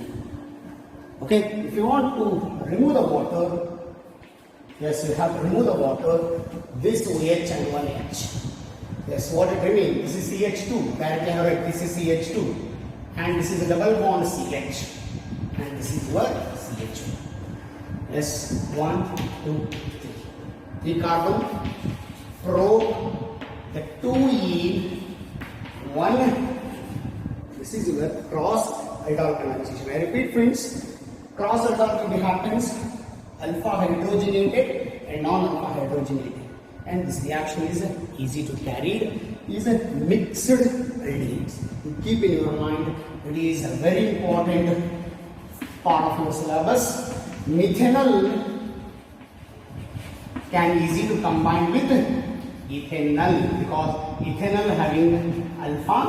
Okay, if you want to remove the water, yes, you have to remove the water, this OH and 1H. Yes, what it remains, this is CH2, directly have it, this is CH2, and this is a double bond CH, and this is your CH2. Yes, 1, 2, 3. the carbon, pro, the 2 yield 1. This is your cross aldol condensation. I repeat friends, cross aldol happens alpha hydrogenated and non-alpha hydrogenated. And this reaction is easy to carry, is a mixed aldehydes. You keep in your mind, it is a very important part of your syllabus. Methanol can easy to combine with ethanol because ethanol having alpha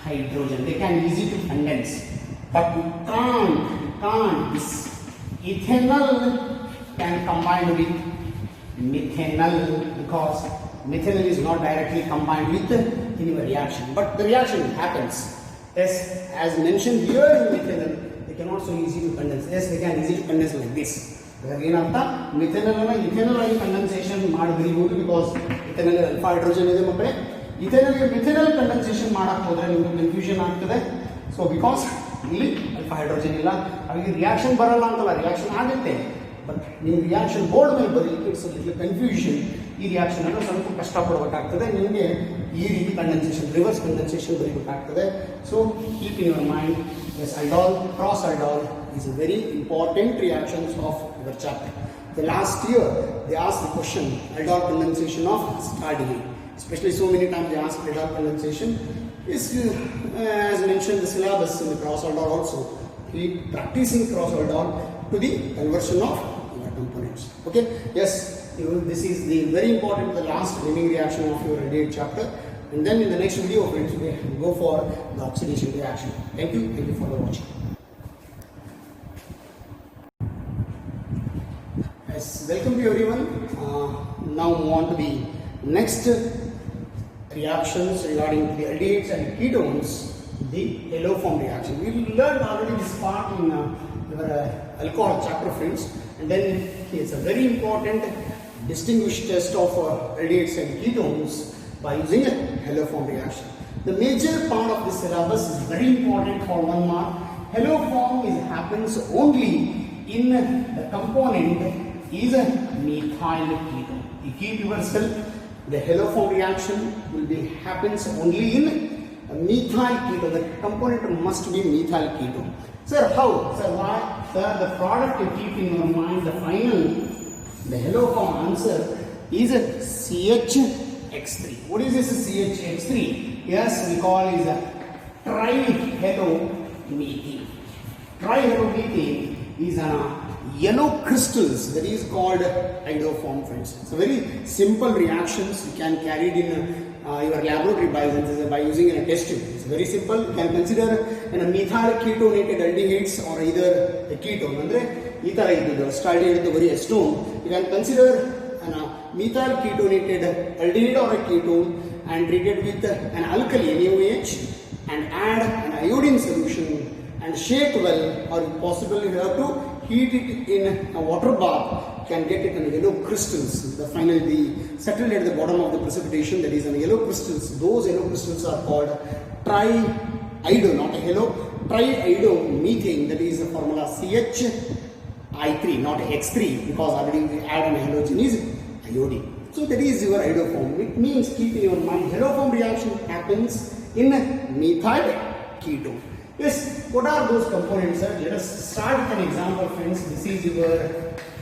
hydrogen. They can easy to condense. But you can't. This ethanol can combine with methanol because methanol is not directly combined with in your reaction. But the reaction happens. Yes, as mentioned here in methanol, they cannot so easy to condense. Yes, they can easy to condense like this. Methanol condensation because ethanol alpha hydrogen is methanol condensation confusion so because alpha hydrogen reaction reaction but reaction board it's a little confusion reaction condensation reverse condensation so keep in your mind yes aldol cross aldol is a very important reactions of your chapter. The last year they asked the question aldol condensation of aldehyde, especially so many times they ask aldol condensation is as mentioned the syllabus in the cross aldol also. Keep practicing cross aldol to the conversion of your components. Okay, yes, this is the very important the last remaining reaction of your aldehyde chapter, and then in the next video friends we will go for the oxidation reaction. Thank you for the watching. Yes, welcome to everyone. Now move on to the next reactions regarding the aldehydes and ketones, the yellow form reaction. We learned already this part in your alcohol chapter friends, and then it's a very important distinguished test of aldehydes and ketones by using a yellow form reaction. The major part of this syllabus is very important for 1 mark. Yellow form happens only in the component is a methyl ketone. You keep yourself the yellow form reaction will be happens only in a methyl ketone. The component must be methyl ketone. Sir, how? Sir, why? Sir, the product you keep in your mind, the final, the yellow form answer is a CHX3. What is this CHX3? Yes, we call it a trihalomethane. Trihalomethane is a yellow crystals that is called iodoform friends. It's a very simple reactions. You can carry it in your laboratory by using a test tube. It's very simple. You can consider a methyl ketonated aldehydes or either a ketone. Andre started the very stone. You can consider a methyl ketonated aldehyde or a ketone and treat it with an alkali NaOH and add an iodine solution and shake well, or possibly you have to heat it in a water bath, can get it in yellow crystals. The finally settled at the bottom of the precipitation, that is in yellow crystals. Those yellow crystals are called triiodo, not a yellow, triiodomethane, that is the formula CHI3, not X3, because already we add an halogen is iodine. So that is your iodoform. It means keep in your mind, haloform reaction happens in methyl ketone. Yes, what are those components, sir? Let us start with an example, friends. This is your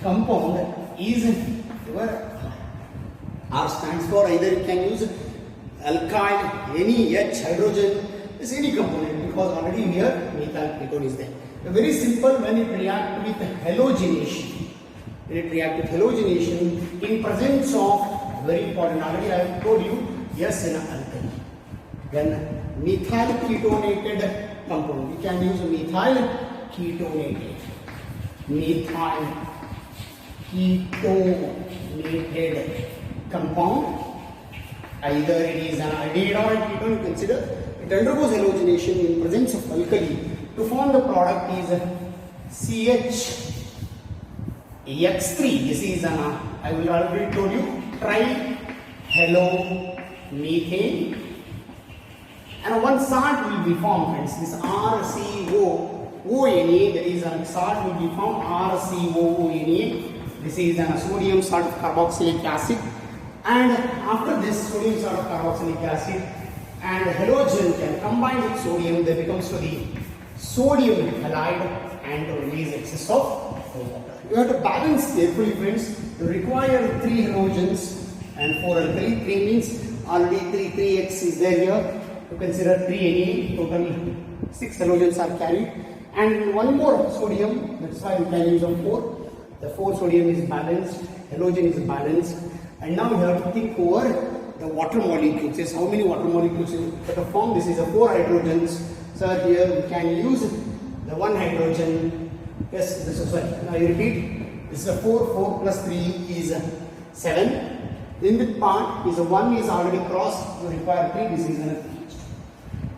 compound, is your R stands for either you can use alkyl, any H, hydrogen, is any component because already here methyl ketone is there. Very simple when it reacts with halogenation. When it reacts with halogenation in presence of very important, already I have told you, yes, in an alkali. Then methyl ketonated compound. We can use methyl ketonated. Methyl ketonated compound. Either it is an aldehyde or a ketone, consider. It undergoes halogenation in presence of alkali. To form the product is CHX3. This is an, I will already told you, trihalomethane. And one salt will be formed, friends. This RCOONA, that is a salt will be formed, RCOONA. This is a sodium salt carboxylic acid, and after this sodium salt carboxylic acid and halogen can combine with sodium, they becomes to the sodium halide and to release excess of water. You have to balance carefully, friends. You require 3 halogens and 4 alkali. 3 means already 3x is there here. You consider 3 Na, total 6 halogens are carried, and 1 more sodium, that's why we can use a 4. The 4 sodium is balanced, halogen is balanced, and now you have to think over the water molecules. Yes, how many water molecules you have to form? This is a 4 hydrogens. So here we can use the 1 hydrogen. Yes, this is right. Now you repeat. This is a 4. 4 plus 3 is 7. In the part is a 1 is already crossed. You require 3. This is another.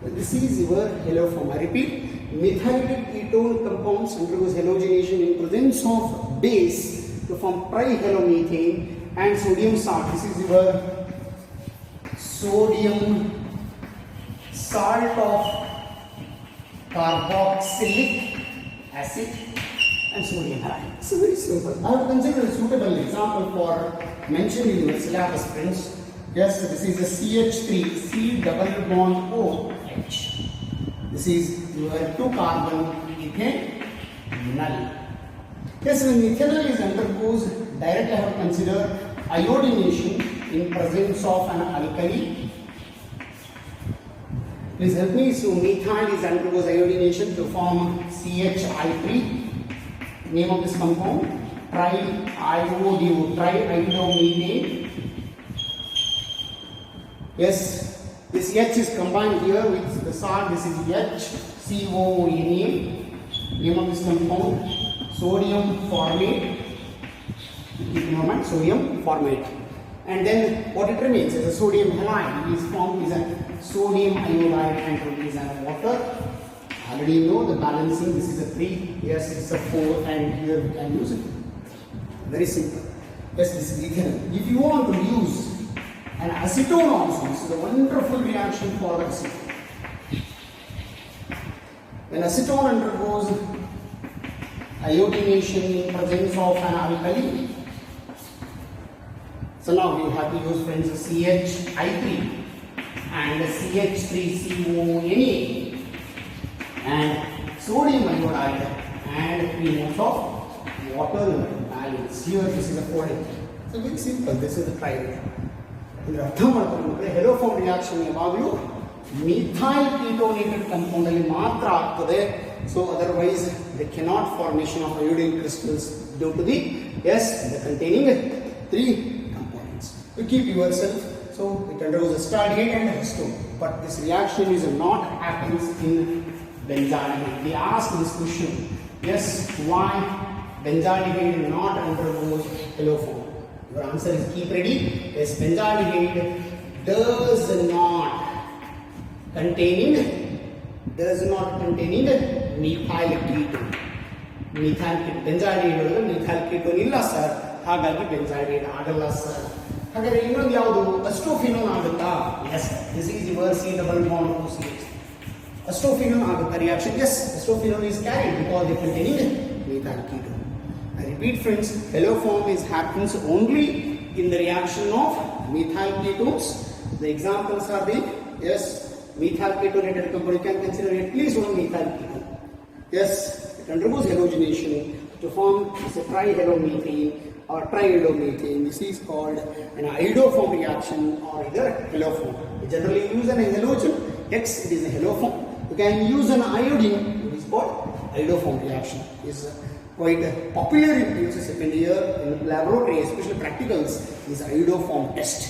This is your haloform. I repeat. Methylated ketone compounds undergoes halogenation in presence of base to form trihalomethane and sodium salt. This is your sodium salt of carboxylic acid and sodium halide. It's very simple. I have considered a suitable example for mentioned in your syllabus, friends. Yes, this is a CH3, C double bond OH. This is your 2 carbon ethanol. Yes, when ethanol is undergoes, directly I have to consider iodination in presence of an alkali. Please help me. So methyl is undergoes iodination to form CHI3. Name of this compound triiodomethane. Yes. This H is combined here with the salt. This is HCONA. Name of this compound sodium formate. Keep in mind sodium formate. And then what it remains is a sodium halide. It is formed as a sodium iodide and release as water. Already know the balancing. This is a 3. Yes, it's a 4, and here we can use it. Very simple. Yes, this is ethanol. If you want to use and acetone also, this is a wonderful reaction for acetone. When acetone undergoes iodination in presence of an alkali, so now you have to use, friends, CHI3 and CH3CONA and sodium iodide and 3 moles of water balance. Here this is a 4. So very simple. This is the triad. ಅರ್ಥ ಮಾಡ್ಕೊಂಡ್ರೆ haloform reaction ಯಾವಾಗಲೂ methyl ketonated compound ಅಲ್ಲಿ ಮಾತ್ರ ಆಗ್ತದೆ. So otherwise they cannot formation of iodine crystals due to the the containing 3 components. You keep yourself. So it undergoes aldehyde and hextone, but this reaction is not happens in benzaldehyde. They ask this question. Yes, why benzaldehyde not undergoes haloform? Your answer is keep ready. Yes, benzaldehyde does not containing methyl ketone. Benzaldehyde methyl ketone illa sir. ಹಾಗಾಗಿ benzaldehyde ಆಗಲ್ಲ sir. ಹಾಗಾದ್ರೆ ಇನ್ನೊಂದು ಯಾವುದು ಅಸ್ಟೋಫಿನೋನ್ ಆಗುತ್ತಾ? Yes, this is your C double bond OCH. Astophenone ಆಗುತ್ತಾ reaction? Yes, astophenone is carried because they containing methyl ketone. I repeat, friends, haloform happens only in the reaction of methyl ketones. The examples are the methyl ketonated compound. You can consider at least 1 methyl ketone. Yes, it undergoes halogenation to form a trihalomethane or triiodomethane. This is called an iodoform reaction or either haloform. We generally use an halogen. X, it is a haloform. You can use an iodine. It is called iodoform reaction. Is quite popular in PhD second year in laboratory, especially practicals, is iodoform test.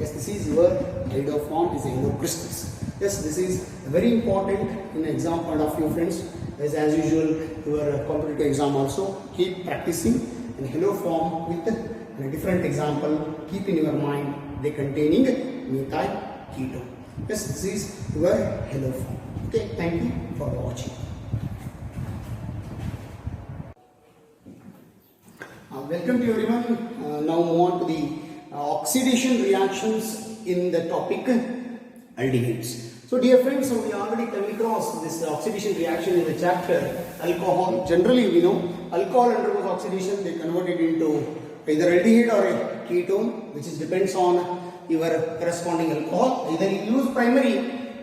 Yes, this is your iodoform, is crystals. Yes, this is very important in exam point of view, friends. As usual, your competitive exam also, keep practicing in haloform with a different example. Keep in your mind they containing methyl ketone. Yes, this is your haloform. Okay, thank you for watching. Welcome to everyone. Now move on to the oxidation reactions in the topic aldehydes. So dear friends, so we already come across this oxidation reaction in the chapter alcohol. Generally we know alcohol undergoes oxidation, they convert it into either aldehyde or a ketone, which is depends on your corresponding alcohol. Either you use primary,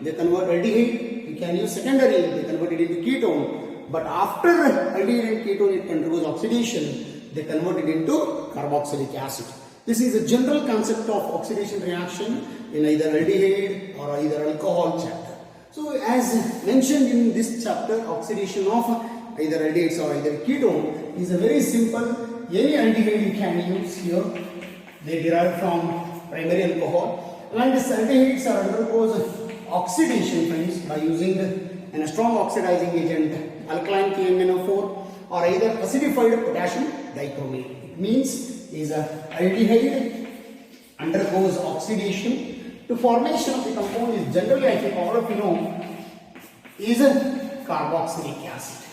they convert aldehyde, you can use secondary, they convert it into ketone. But after aldehyde and ketone it undergoes oxidation, they convert it into carboxylic acid. This is a general concept of oxidation reaction in either aldehyde or either alcohol chapter. So as mentioned in this chapter, oxidation of either aldehydes or either ketone is a very simple. Any aldehyde you can use here. They derive from primary alcohol. And these aldehydes are undergoes oxidation, friends, by using a strong oxidizing agent, alkaline KMnO4 or either acidified potassium dichromate. It means is a aldehyde undergoes oxidation to formation of the compound is generally, I think all of you know, is a carboxylic acid.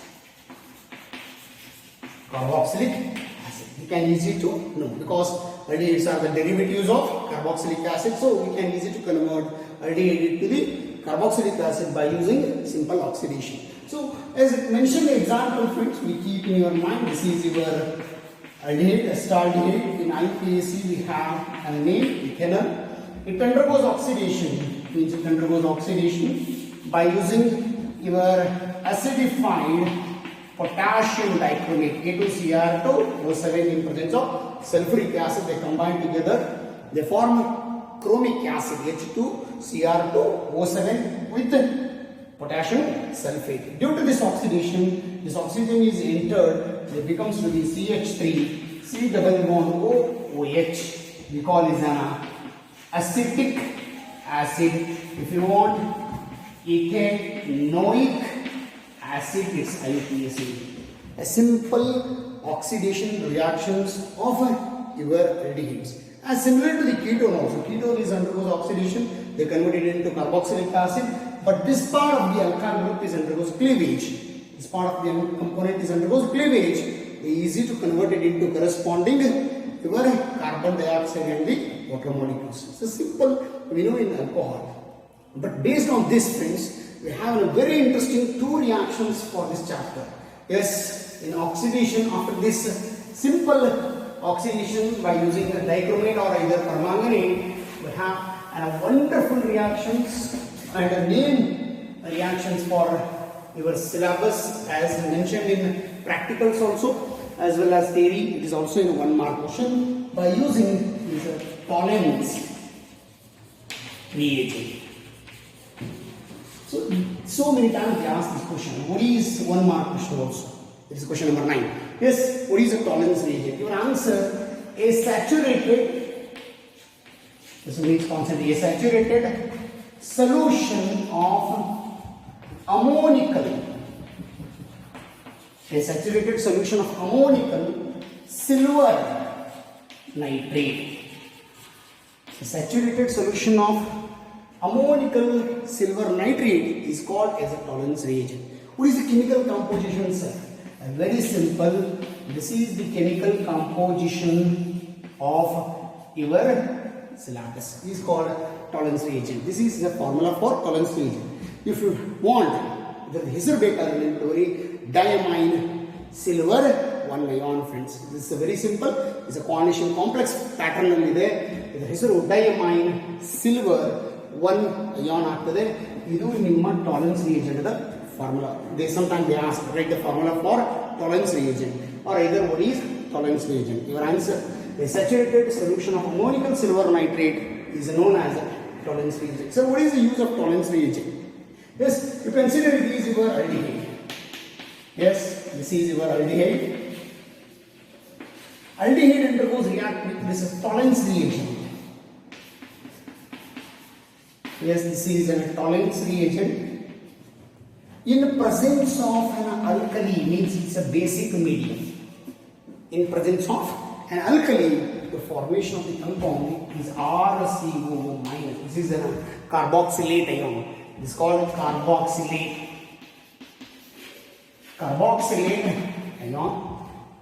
Carboxylic acid. You can easy to know because aldehydes are the derivatives of carboxylic acid, so we can easy to convert aldehyde to the carboxylic acid by using simple oxidation. So as mentioned the example, friends, we keep in your mind this is your aldehyde, acetaldehyde. In IPAC we have a name ethanol. It undergoes oxidation, means it undergoes oxidation by using your acidified potassium dichromate A2Cr2O7 in presence of sulfuric acid. They combine together, they form chromic acid H2Cr2O7 with potassium sulfate. Due to this oxidation is entered, it becomes to be CH3, C double bond OH. We call is an acetic acid. If you want ethanoic acid, it's IPAC. A simple oxidation reactions of your aldehydes. As similar to the ketone also. Ketone is undergoes oxidation, they convert it into carboxylic acid, but this part of the alkyl group is undergoes cleavage. This part of the component is undergoes cleavage. It is easy to convert it into corresponding your carbon dioxide and the water molecules. It's a simple, we know in alcohol. But based on this, friends, we have a very interesting two reactions for this chapter. Yes, in oxidation, after this simple oxidation by using a dichromate or either permanganate, we have a wonderful reactions and a name reactions for your syllabus as mentioned in practicals also as well as theory. It is also in a 1 mark question by using this Tollens reagent. So many times we ask this question. What is 1 mark question also? It is question number 9. Yes, what is a Tollens reagent? Your answer is saturated. This means constant a saturated solution of ammonical. A saturated solution of ammonical silver nitrate. A saturated solution of ammonical silver nitrate is called as a Tollens reagent. What is the chemical composition, sir? Very simple. This is the chemical composition of your syllabus. It is called Tollens reagent. This is the formula for Tollens reagent. If you want the Hesar diamine silver 1 ion, friends. This is a very simple. It's a coordination complex pattern only there. The Hesar diamine silver 1 ion after that. You do in Tollens reagent the formula. Sometimes they ask write the formula for Tollens reagent or either what is Tollens reagent. Your answer: a saturated solution of ammonical silver nitrate is known as a Tollens reagent. So what is the use of Tollens reagent? Yes, you consider it is your aldehyde. Yes, this is your aldehyde. Aldehyde undergoes react with this Tollens reagent. Yes, this is a Tollens reagent. In presence of an alkali, means it's a basic medium. In presence of an alkali, the formation of the compound is RCO minus. This is a carboxylate ion. It is called carboxylate. Carboxylate ion.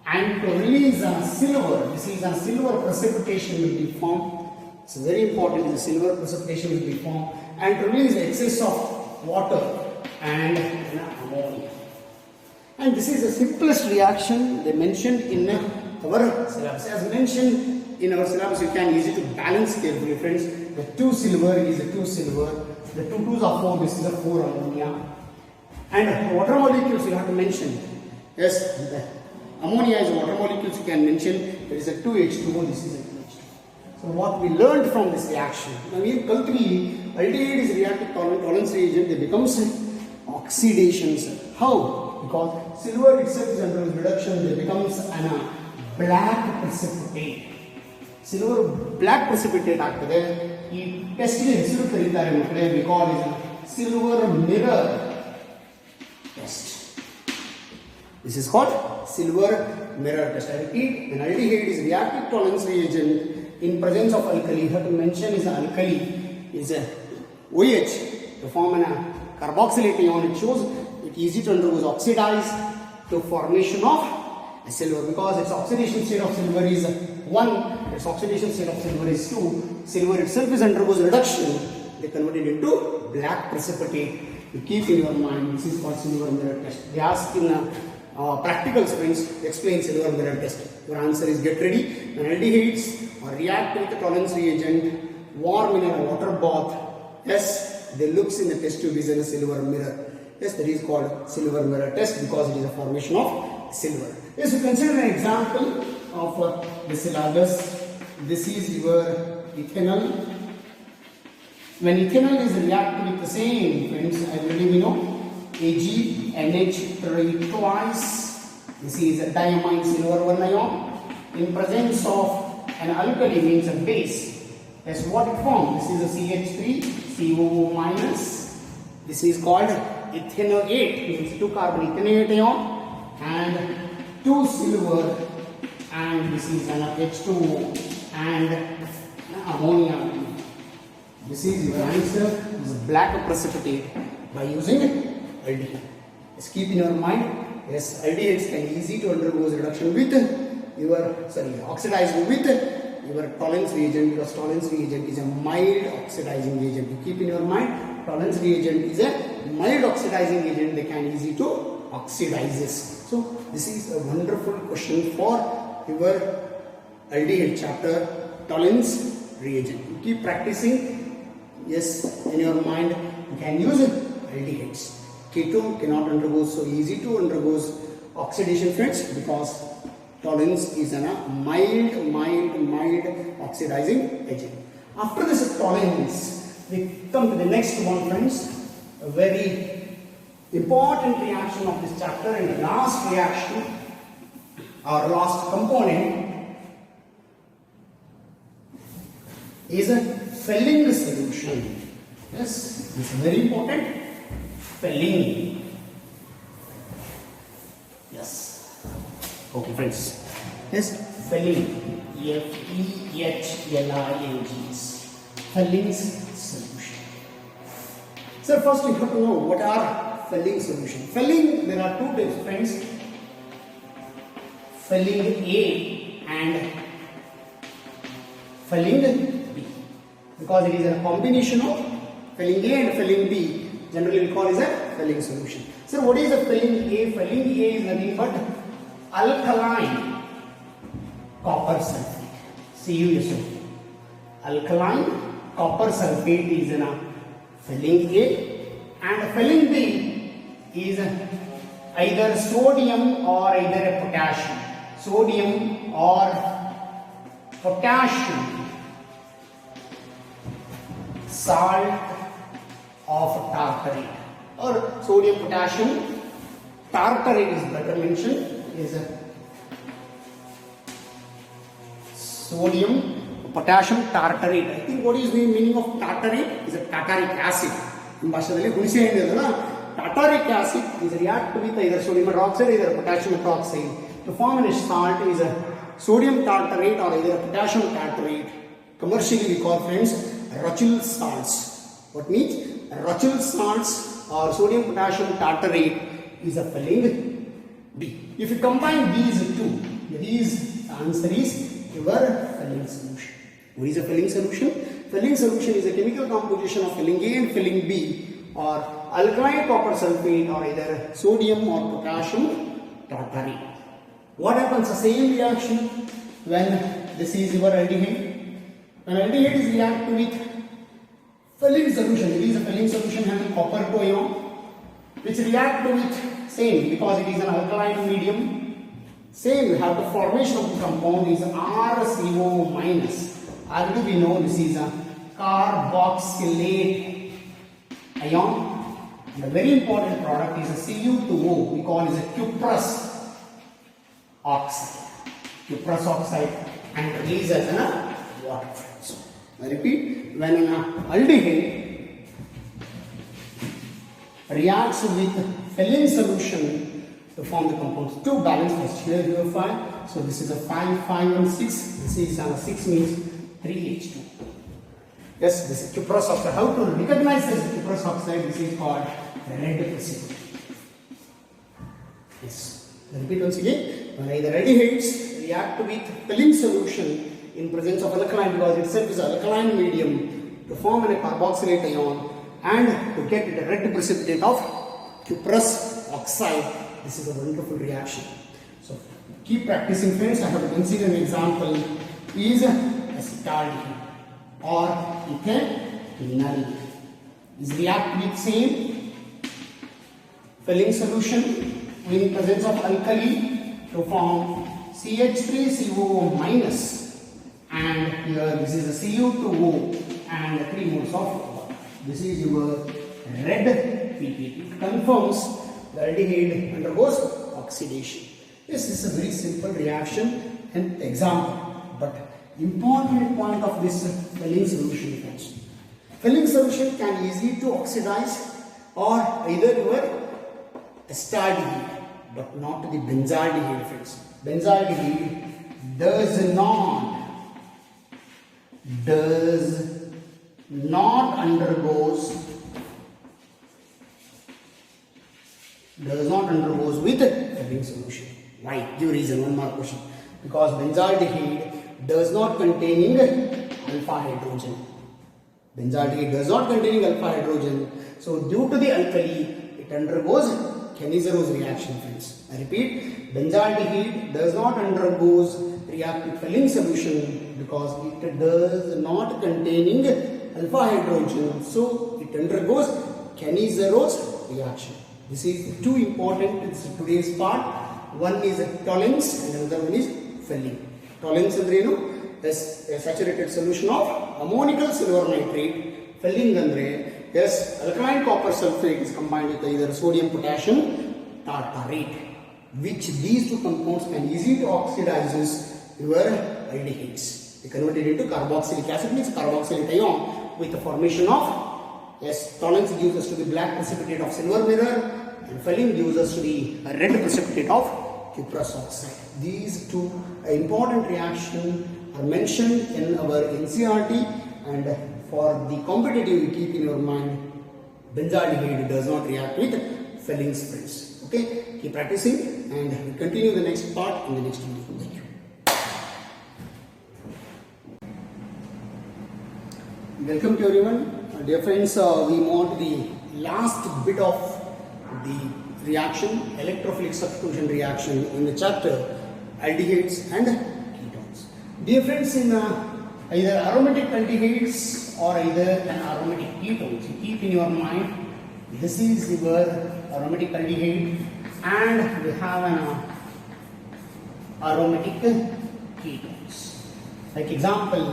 And to release a silver, this is a silver precipitation will be formed. It's very important. The silver precipitation will be formed, and release excess of water and ammonia. And this is the simplest reaction they mentioned in our syllabus. As mentioned in our syllabus, you can use it to balance carefully, friends. The 2 silver is a 2 silver, the 2 2s are 4, this is a 4 ammonia. And water molecules you have to mention. Yes, the ammonia is a water molecules you can mention. There is a 2H2O, this is a 2H2O. So what we learned from this reaction, now we cultivate aldehyde is reactive tolerance reagent, they becomes oxidation. How? Because silver itself is under reduction, they becomes an black precipitate. Silver black precipitate ಆಗ್ತದೆ. ಈ test ಗೆ ಹೆಸರು ಕರೀತಾರೆ ಮಕ್ಕಳೇ, we call it silver mirror test. This is called silver mirror test. I repeat, an aldehyde is reactive tolerance reagent in presence of alkali. You have to mention is alkali is a OH to form a carboxylate ion. It shows it easy to undergo oxidize to formation of a silver, because its oxidation state of silver is 1, its oxidation state of silver is 2. Silver itself is undergoes reduction, they convert it into black precipitate. You keep in your mind, this is called silver mirror test. They ask in practical friends, explain silver mirror test. Your answer is get ready. When aldehydes or react with the tolerance reagent, warm in a water bath, yes, they looks in the test tube is in a silver mirror. Yes, that is called silver mirror test because it is a formation of silver. Yes, you consider an example of the syllabus. This is your ethanol. When ethanol is reacted with the same, friends, I believe you know, AgNH3 twice. This is a diamine silver 1 ion. In presence of an alkali means a base. That's what it forms. This is a CH3, COO minus. This is called ethanoate, means 2 carbon ethanate ion and 2 silver, and this is an H2O and ammonia. This is your answer. This is black precipitate by using aldehyde. Just keep in your mind, yes, aldehydes can easy to undergo reduction with your oxidized with your tolerance reagent, because tolerance reagent is a mild oxidizing agent. You keep in your mind, tolerance reagent is a mild oxidizing agent, they can easy to oxidize this. So this is a wonderful question for your aldehyde chapter, tolerance reagent. You keep practicing, yes, in your mind, you can use aldehydes. Ketone cannot undergo so easy to undergo oxidation, friends, because tolerance is a mild oxidizing agent. After this tolerance, we come to the next one, friends, a very important reaction of this chapter, and the last reaction or last component is a Felling solution. Yes, this is very important. Felling. Yes. Okay, friends. Yes, Felling. F-E-H-L-I-N-G. Felling's solution. So first you have to know what are Felling solution. Felling, there are 2 types, friends. Felling A and Felling B. Because it is a combination of Felling A and Felling B, generally we call it a Felling solution. So what is a Felling A? Felling A is nothing but alkaline copper sulfate, CuSO. Alkaline copper sulfate is a Felling A, and Felling B is either sodium or either a potassium. Sodium or potassium salt of tartarate, or sodium potassium tartarate is better mentioned, is a sodium potassium tartarate. I think what is the meaning of tartarate is a tartaric acid. In ಭಾಷೆಯಲ್ಲಿ ಹುಣಸೆ ಹಣ್ಣು ಇದೆಯಲ್ಲ, tartaric acid is react with either sodium hydroxide either potassium hydroxide to form a salt is a sodium tartarate or either potassium tartarate. Commercially we call, friends, Russell salts. What means Russell salts or sodium potassium tartarate is a Felling B. If you combine these two, the answer is your Felling solution. What is a Felling solution? Filling solution is a chemical composition of filling A and filling B, or alkaline copper sulfate, or either sodium or potassium tartrate. What happens? The same reaction when this is your aldehyde. When aldehyde is reacted with filling solution, it is a filling solution having copper ion, which react with same because it is an alkaline medium. Same, you have the formation of the compound is RCO minus. Already we know this is a carboxylate ion. And a very important product is a Cu2O. We call it a cuprous oxide. Cuprous oxide and release as a water. So, I repeat, when an aldehyde reacts with filling solution to form the compounds, two balanced first. Here you have 5. So this is a 5, 5 and 6. This is 6 means 3H2. Yes, this is cuprous oxide. How to recognize this cuprous oxide? This is called red precipitate. Yes. Repeat once again. When either aldehydes react with filling solution in presence of alkaline, because itself is an alkaline medium, to form a carboxylate ion and to get a red precipitate of cuprous oxide. This is a wonderful reaction. So keep practicing, friends. I have to consider an example is acetaldehyde or ethanol is react with same filling solution in presence of alkali to form CH3COO minus, and here this is a Cu2O and 3 moles of water. This is your red PPT. It confirms the aldehyde undergoes oxidation. This is a very simple reaction and example, but important point of this filling solution friends. Filling solution can easily to oxidize or either your acetaldehyde, but not the benzaldehyde friends. Benzaldehyde does not undergoes with filling solution. Why? Give reason. One more question. Because benzaldehyde does not containing alpha hydrogen. Benzaldehyde does not containing alpha hydrogen. So due to the alkali, it undergoes Kenizerose reaction, friends. I repeat, benzaldehyde does not undergoes react with filling solution because it does not containing alpha hydrogen. So it undergoes Kenizerose reaction. This is two important in today's part. One is tolerance and another one is filling. Tolerance andre is a saturated solution of ammonical silver nitrate. Filling andre yes, alkaline copper sulfate is combined with either sodium potassium tartrate, which these two compounds can easily oxidizes your aldehydes. They convert it into carboxylic acid, means carboxylate ion with the formation of yes, tolerance gives us to the black precipitate of silver mirror, and filling gives us to the red precipitate of cuprous oxide. These two important reactions are mentioned in our NCERT, and for the competitive you keep in your mind, benzaldehyde does not react with filling friends. Okay, keep practicing and we continue the next part in the next video. Thank you. Welcome to everyone. Dear friends, we move on to the last bit of the reaction, electrophilic substitution reaction in the chapter aldehydes and ketones. Dear friends, in either aromatic aldehydes or either an aromatic ketone, so keep in your mind this is your aromatic aldehyde and we have an aromatic ketones. Like example,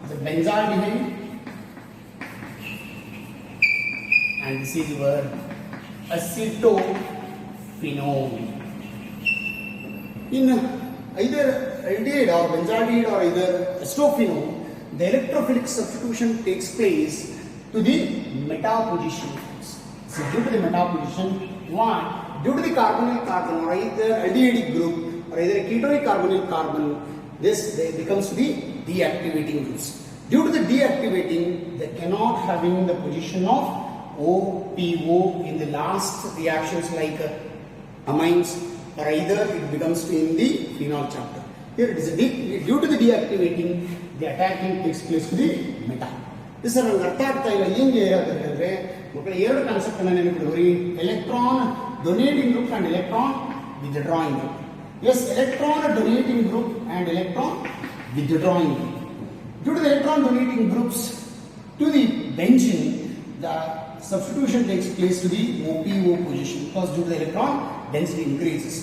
the benzaldehyde. And this is your acetophenone. In either aldehyde or benzaldehyde or either acetophenone, the electrophilic substitution takes place to the meta position. So due to the meta position, why? Due to the carbonyl carbon or either aldehydic group or either ketonic carbonyl carbon, this becomes to the deactivating groups. Due to the deactivating, they cannot having the position of OPO in the last reactions like amines, or either it becomes in the phenol chapter. Here it is due to the deactivating, the attacking takes place to the meta. Sir ನನಗೆ ಅರ್ಥ ಆಗ್ತಾ ಇಲ್ಲ ಹೆಂಗೆ ಹೇಳೋದಂದ್ರೆ ಮಕ್ಕಳು ಎರಡು concept ಅನ್ನ ನೆನಪಿಡುವರಿ electron donating group and electron withdrawing groups electron donating group and electron withdrawing group due to the electron donating groups to the benzene the substitution takes place to the OPO position because due to the electron density increases.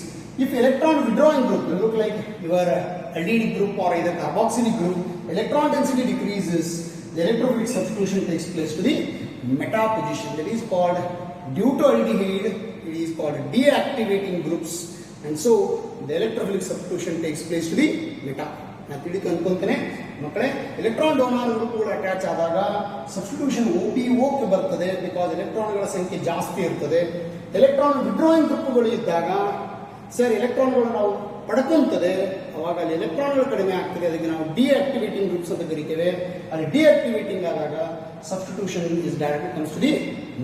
If electron withdrawing group will look like your aldehyde group or either carboxylic group, electron density decreases, the electrophilic substitution takes place to the meta position. That is called, due to aldehyde, it is called deactivating groups, and so the electrophilic substitution takes place to the meta. ನಾನು ತಿಳಿದು ಅನ್ಕೊಂತೇನೆ ಮಕ್ಕಳೇ electron donor ಗ್ರೂಪ್ಗಳು attach ಆದಾಗ substitution OPOಕ್ಕೆ ಬರ್ತದೆ because ಎಲೆಕ್ಟ್ರಾನ್ಗಳ ಸಂಖ್ಯೆ ಜಾಸ್ತಿ ಇರ್ತದೆ. Electron withdrawing ಗ್ರೂಪ್ಗಳು ಇದ್ದಾಗ ಸರ್ ಎಲೆಕ್ಟ್ರಾನ್ಗಳು ನಾವು ಪಡ್ಕೊಂತದೆ ಅವಾಗ ಅಲ್ಲಿ ಎಲೆಕ್ಟ್ರಾನ್ಗಳು ಕಡಿಮೆ ಆಗ್ತದೆ, ಅದಕ್ಕೆ ನಾವು ಡಿಆಕ್ಟಿವೇಟಿಂಗ್ ಗ್ರೂಪ್ಸ್ ಅಂತ ಕರಿತೇವೆ. ಅಲ್ಲಿ ಡಿಆಕ್ಟಿವೇಟಿಂಗ್ ಆದಾಗ substitution is directly comes to the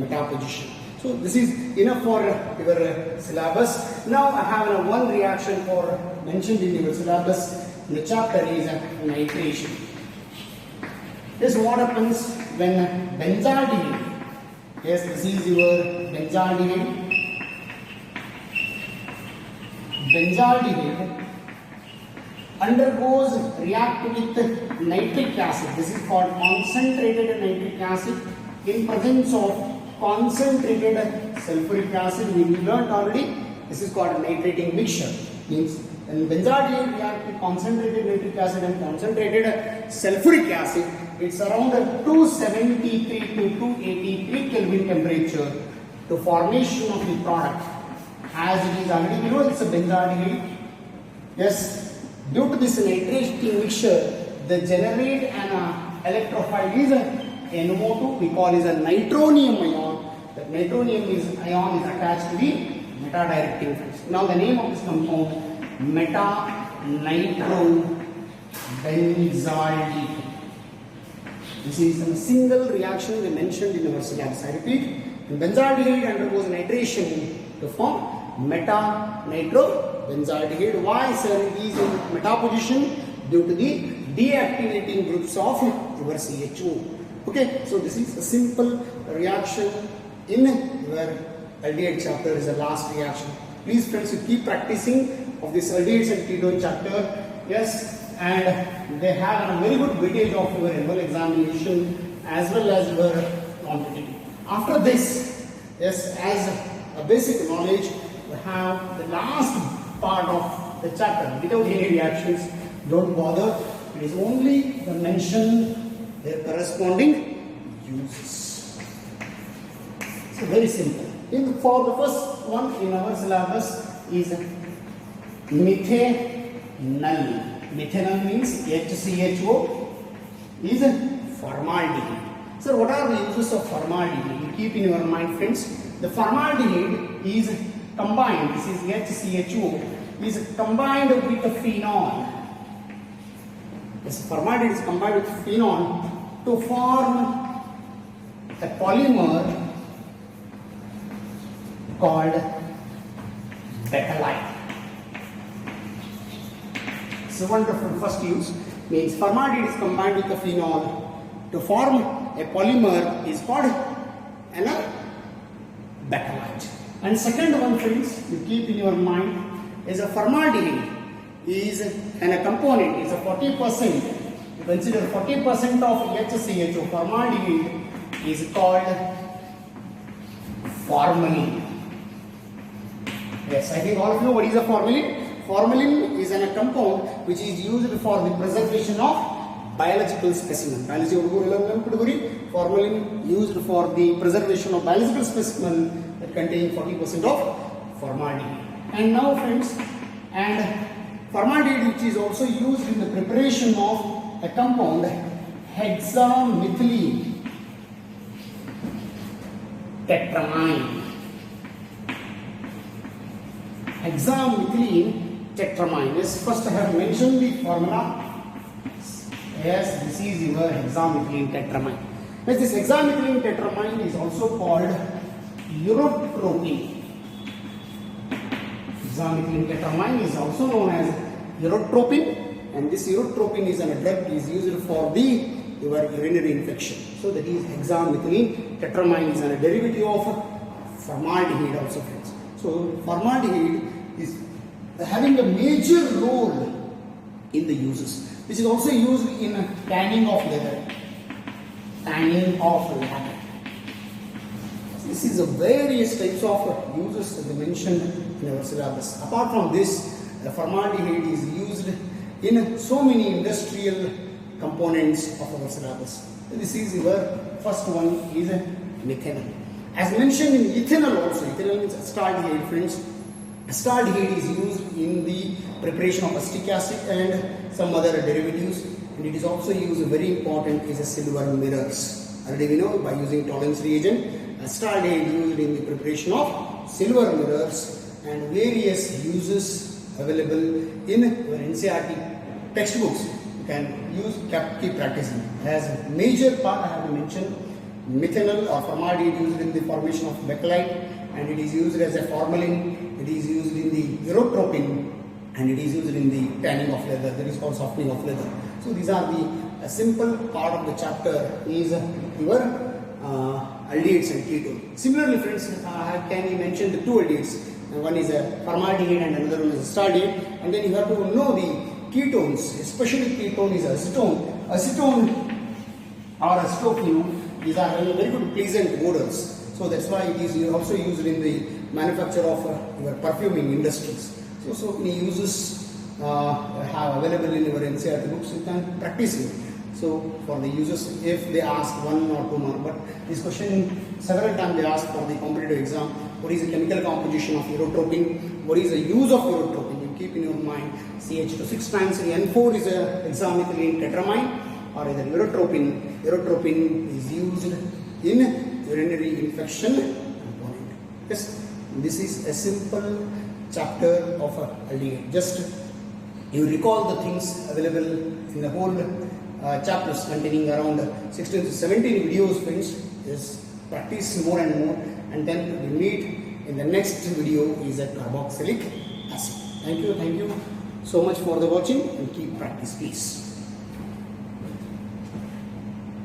meta position. So this is enough for your syllabus. Now I have one reaction for mentioned in your syllabus. The chapter is nitration. This what happens when benzaldehyde, yes, this is your benzaldehyde. Benzaldehyde undergoes react with nitric acid. This is called concentrated nitric acid in presence of concentrated sulfuric acid. We learned already. This is called nitrating mixture. Means when benzaldehyde react with concentrated nitric acid and concentrated sulfuric acid, it's around 273 to 283 Kelvin temperature to formation of the product. As it is already, you know, it's a benzaldehyde. Yes, due to this nitrating mixture, they generate an electrophile is NO2. We call it a nitronium ion. That nitronium ion is attached to the meta-directing phase. Now the name of this compound, meta-nitrobenzaldehyde. This is a single reaction we mentioned in our syllabus. I repeat, benzaldehyde undergoes nitration to form meta-nitrobenzaldehyde. Why, sir, it is in meta position? Due to the deactivating groups of your CHO. Okay, so this is a simple reaction in your aldehyde chapter. Is the last reaction. Please, friends, you keep practicing of this aldehydes and ketone chapter. Yes, and they have a very good weightage of your annual examination as well as your competitive. After this, yes, as a basic knowledge, we have the last part of the chapter without any reactions. Don't bother. It is only the mention their corresponding uses. So very simple. For the first one in our syllabus is methanol. Methanol means HCHO is formaldehyde. So what are the uses of formaldehyde? You keep in your mind, friends. The formaldehyde is combined. This is HCHO is combined with the phenol. This formaldehyde is combined with phenol to form a polymer called bethalide. So wonderful first use means formaldehyde is combined with the phenol to form a polymer is called an bethalide. And second one, friends, you keep in your mind is a formaldehyde is and a component is a 40%. You consider 40% of HCHO. Formaldehyde is called formalin. Yes, I think all of you know what is a formalin. Formalin is a compound which is used for the preservation of biological specimen. Formalin used for the preservation of biological specimen that contain 40% of formaldehyde. And now, friends, and formaldehyde which is also used in the preparation of a compound hexamethylene tetramine. Hexamethylene tetramine. Yes, first I have mentioned the formula. Yes, this is your hexamethylene tetramine. Yes, this hexamethylene tetramine is also called urotropine. Hexamethylene tetramine is also known as urotropine, and this urotropine is a drug is used for the your urinary infection. So that is hexamethylene tetramine is a derivative of formaldehyde also, friends. So formaldehyde is having a major role in the uses. This is also used in tanning of leather. Tanning of leather. This is a various types of uses that they mentioned in our syllabus. Apart from this, formaldehyde is used in so many industrial components of our syllabus. This is your first one is methanol. As mentioned in ethanol also, ethanol means acetaldehyde, friends. Acetaldehyde is used in the preparation of acetic acid and some other derivatives, and it is also used, very important, is a silver mirrors. Already we know by using tolerance reagent, acetaldehyde is used in the preparation of silver mirrors, and various uses available in your NCERT textbooks. You can use, keep practicing. As a major part I have to mention, methanol or formaldehyde used in the formation of bakelite, and it is used as a formalin, it is used in the erythropium, and it is used in the tanning of leather, that is called softening of leather. So these are the simple part of the chapter is your aldehydes and ketone. Similarly, friends, can you mention the two aldehydes? One is a formaldehyde and another one is acetaldehyde, and then you have to know the ketones, especially ketone is acetone. Acetone or acetophenone, these are very good pleasant odors. So that's why it is also used in the manufacture of your perfuming industries. So many uses have available in your NCERT books. You can practice it. So for the users, if they ask 1 or 2 more, but this question several times they ask for the competitive exam. What is the chemical composition of erythropium? What is the use of erythropium? You keep in your mind CH2 6 times N4 is a hexamethylene tetramine or either erythropium. Erythropium is used in urinary infection component. Yes, this is a simple chapter of aldehyde. Just you recall the things available in the whole chapters containing around 16 to 17 videos, friends. Just practice more and more, and then we meet in the next video is a carboxylic acid. Thank you so much for the watching, and keep practice, please.